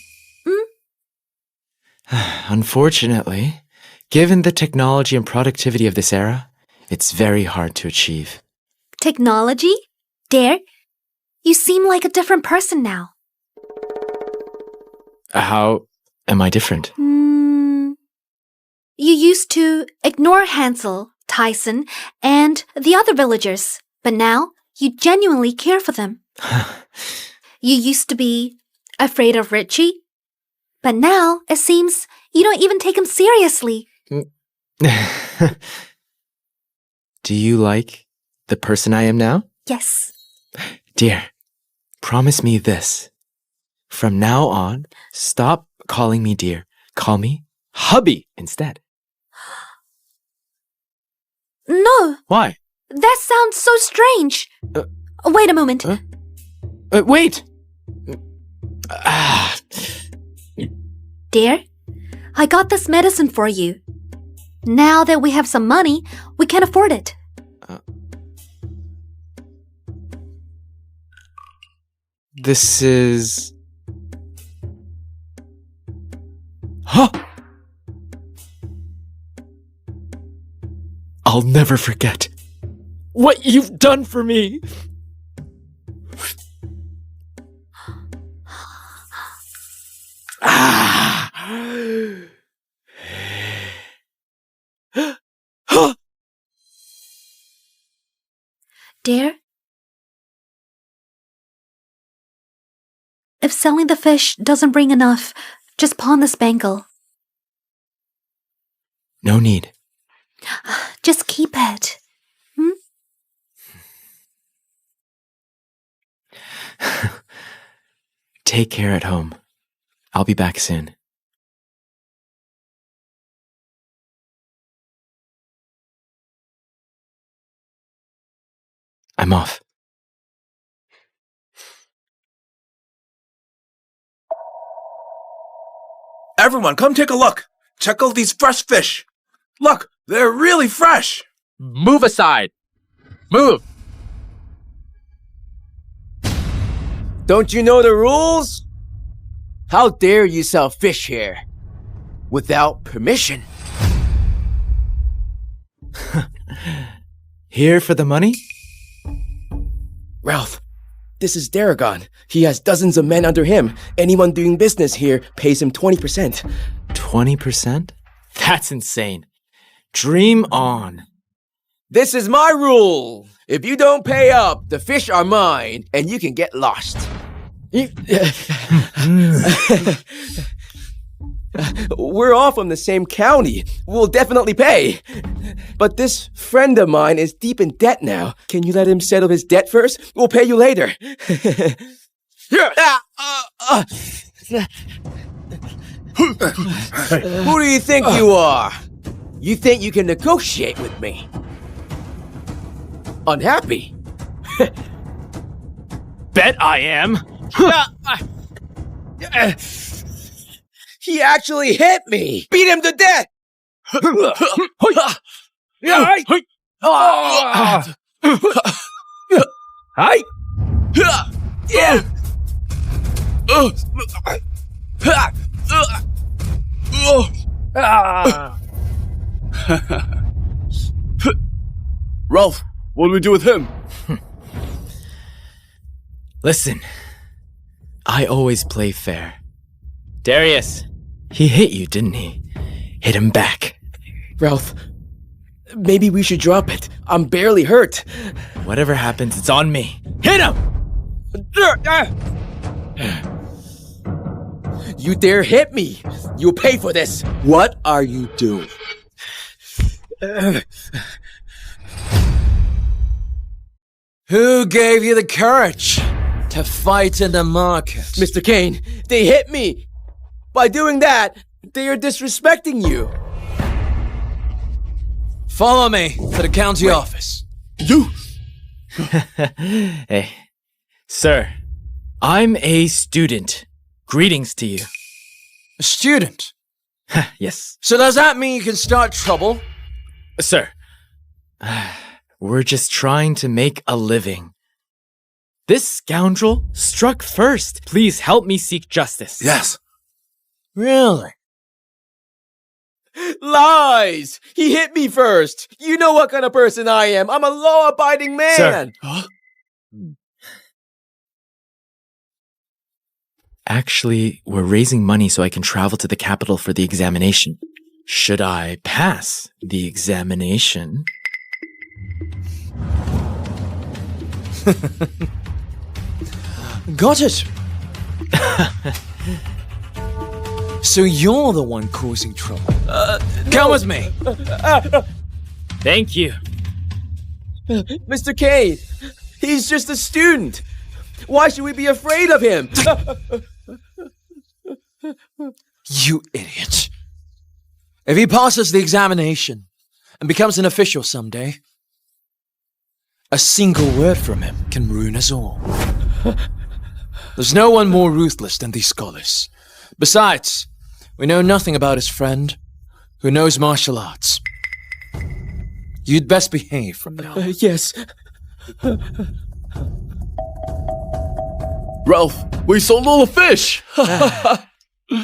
[SPEAKER 5] Unfortunately, given the technology and productivity of this era, it's very hard to achieve.
[SPEAKER 8] Technology? Dare? You seem like a different person now.
[SPEAKER 5] How am I different?
[SPEAKER 8] You used to ignore Hansel, Tyson, and the other villagers, but now you genuinely care for them. You used to be afraid of Richie, but now it seems you don't even take him seriously.
[SPEAKER 5] Do you like the person I am now?
[SPEAKER 8] Yes.
[SPEAKER 5] Dear, promise me this. From now on, stop calling me dear. Call me hubby instead.
[SPEAKER 8] No.
[SPEAKER 5] Why?
[SPEAKER 8] That sounds so strange. Wait a moment.
[SPEAKER 5] Wait!
[SPEAKER 8] Dear, I got this medicine for you. Now that we have some money, we can afford it.
[SPEAKER 5] This is... Huh! I'll never forget what you've done for me.
[SPEAKER 8] Dear, if selling the fish doesn't bring enough, just pawn this bangle.
[SPEAKER 5] No need.
[SPEAKER 8] Just keep it.
[SPEAKER 5] Take care at home. I'll be back soon. I'm off.
[SPEAKER 9] Everyone, come take a look. Check out these fresh fish. Look, they're really fresh.
[SPEAKER 12] Move aside. Move.
[SPEAKER 7] Don't you know the rules? How dare you sell fish here without permission?
[SPEAKER 5] Here for the money?
[SPEAKER 7] Ralph, this is Daragon. He has dozens of men under him. Anyone doing business here pays him 20%.
[SPEAKER 5] 20%? That's insane. Dream on.
[SPEAKER 7] This is my rule. If you don't pay up, the fish are mine, and you can get lost. We're all from the same county. We'll definitely pay. But this friend of mine is deep in debt now. Can you let him settle his debt first? We'll pay you later. Who do you think you are? You think you can negotiate with me? Unhappy?
[SPEAKER 5] Bet I am.
[SPEAKER 7] He actually hit me! Beat him to death! Hi! Yeah!
[SPEAKER 10] Ralph, what do we do with him?
[SPEAKER 5] Listen, I always play fair. Darius, he hit you, didn't he? Hit him back.
[SPEAKER 7] Ralph, maybe we should drop it. I'm barely hurt.
[SPEAKER 5] Whatever happens, it's on me. Hit him!
[SPEAKER 7] You dare hit me! You'll pay for this! What are you doing?
[SPEAKER 13] Who gave you the courage to fight in the market?
[SPEAKER 7] Mr. Kane, they hit me! By doing that, they are disrespecting you.
[SPEAKER 13] Follow me to the county office.
[SPEAKER 10] You!
[SPEAKER 5] Hey, sir, I'm a student. Greetings to you.
[SPEAKER 13] A student?
[SPEAKER 5] Yes.
[SPEAKER 13] So does that mean you can start trouble?
[SPEAKER 5] Sir, we're just trying to make a living. This scoundrel struck first. Please help me seek justice.
[SPEAKER 9] Yes.
[SPEAKER 13] Really?
[SPEAKER 7] Lies! He hit me first! You know what kind of person I am! I'm a law-abiding man!
[SPEAKER 5] Sir.
[SPEAKER 7] Huh?
[SPEAKER 5] Actually, we're raising money so I can travel to the capital for the examination. Should I pass the examination?
[SPEAKER 13] Got it. So you're the one causing trouble. Come with me.
[SPEAKER 5] Thank you.
[SPEAKER 7] Mr. Kane, he's just a student. Why should we be afraid of him?
[SPEAKER 13] You idiot. If he passes the examination and becomes an official someday, a single word from him can ruin us all. There's no one more ruthless than these scholars. Besides, we know nothing about his friend, who knows martial arts. You'd best behave from now on.
[SPEAKER 7] Yes.
[SPEAKER 10] Ralph, we sold all the fish!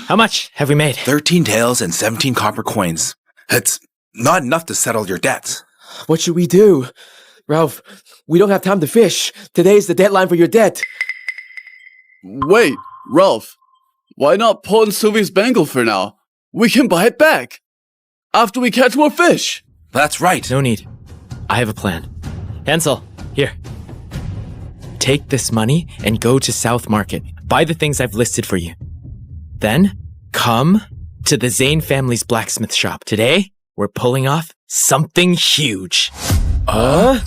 [SPEAKER 5] How much have we made?
[SPEAKER 9] 13 taels and 17 copper coins. It's not enough to settle your debts.
[SPEAKER 7] What should we do? Ralph, we don't have time to fish. Today's the deadline for your debt.
[SPEAKER 10] Wait, Ralph. Why not pawn Sylvie's bangle for now? We can buy it back. After we catch more fish.
[SPEAKER 9] That's right.
[SPEAKER 5] No need. I have a plan. Hansel, here. Take this money and go to South Market. Buy the things I've listed for you. Then, come to the Zane family's blacksmith shop. Today, we're pulling off something huge.
[SPEAKER 7] Huh?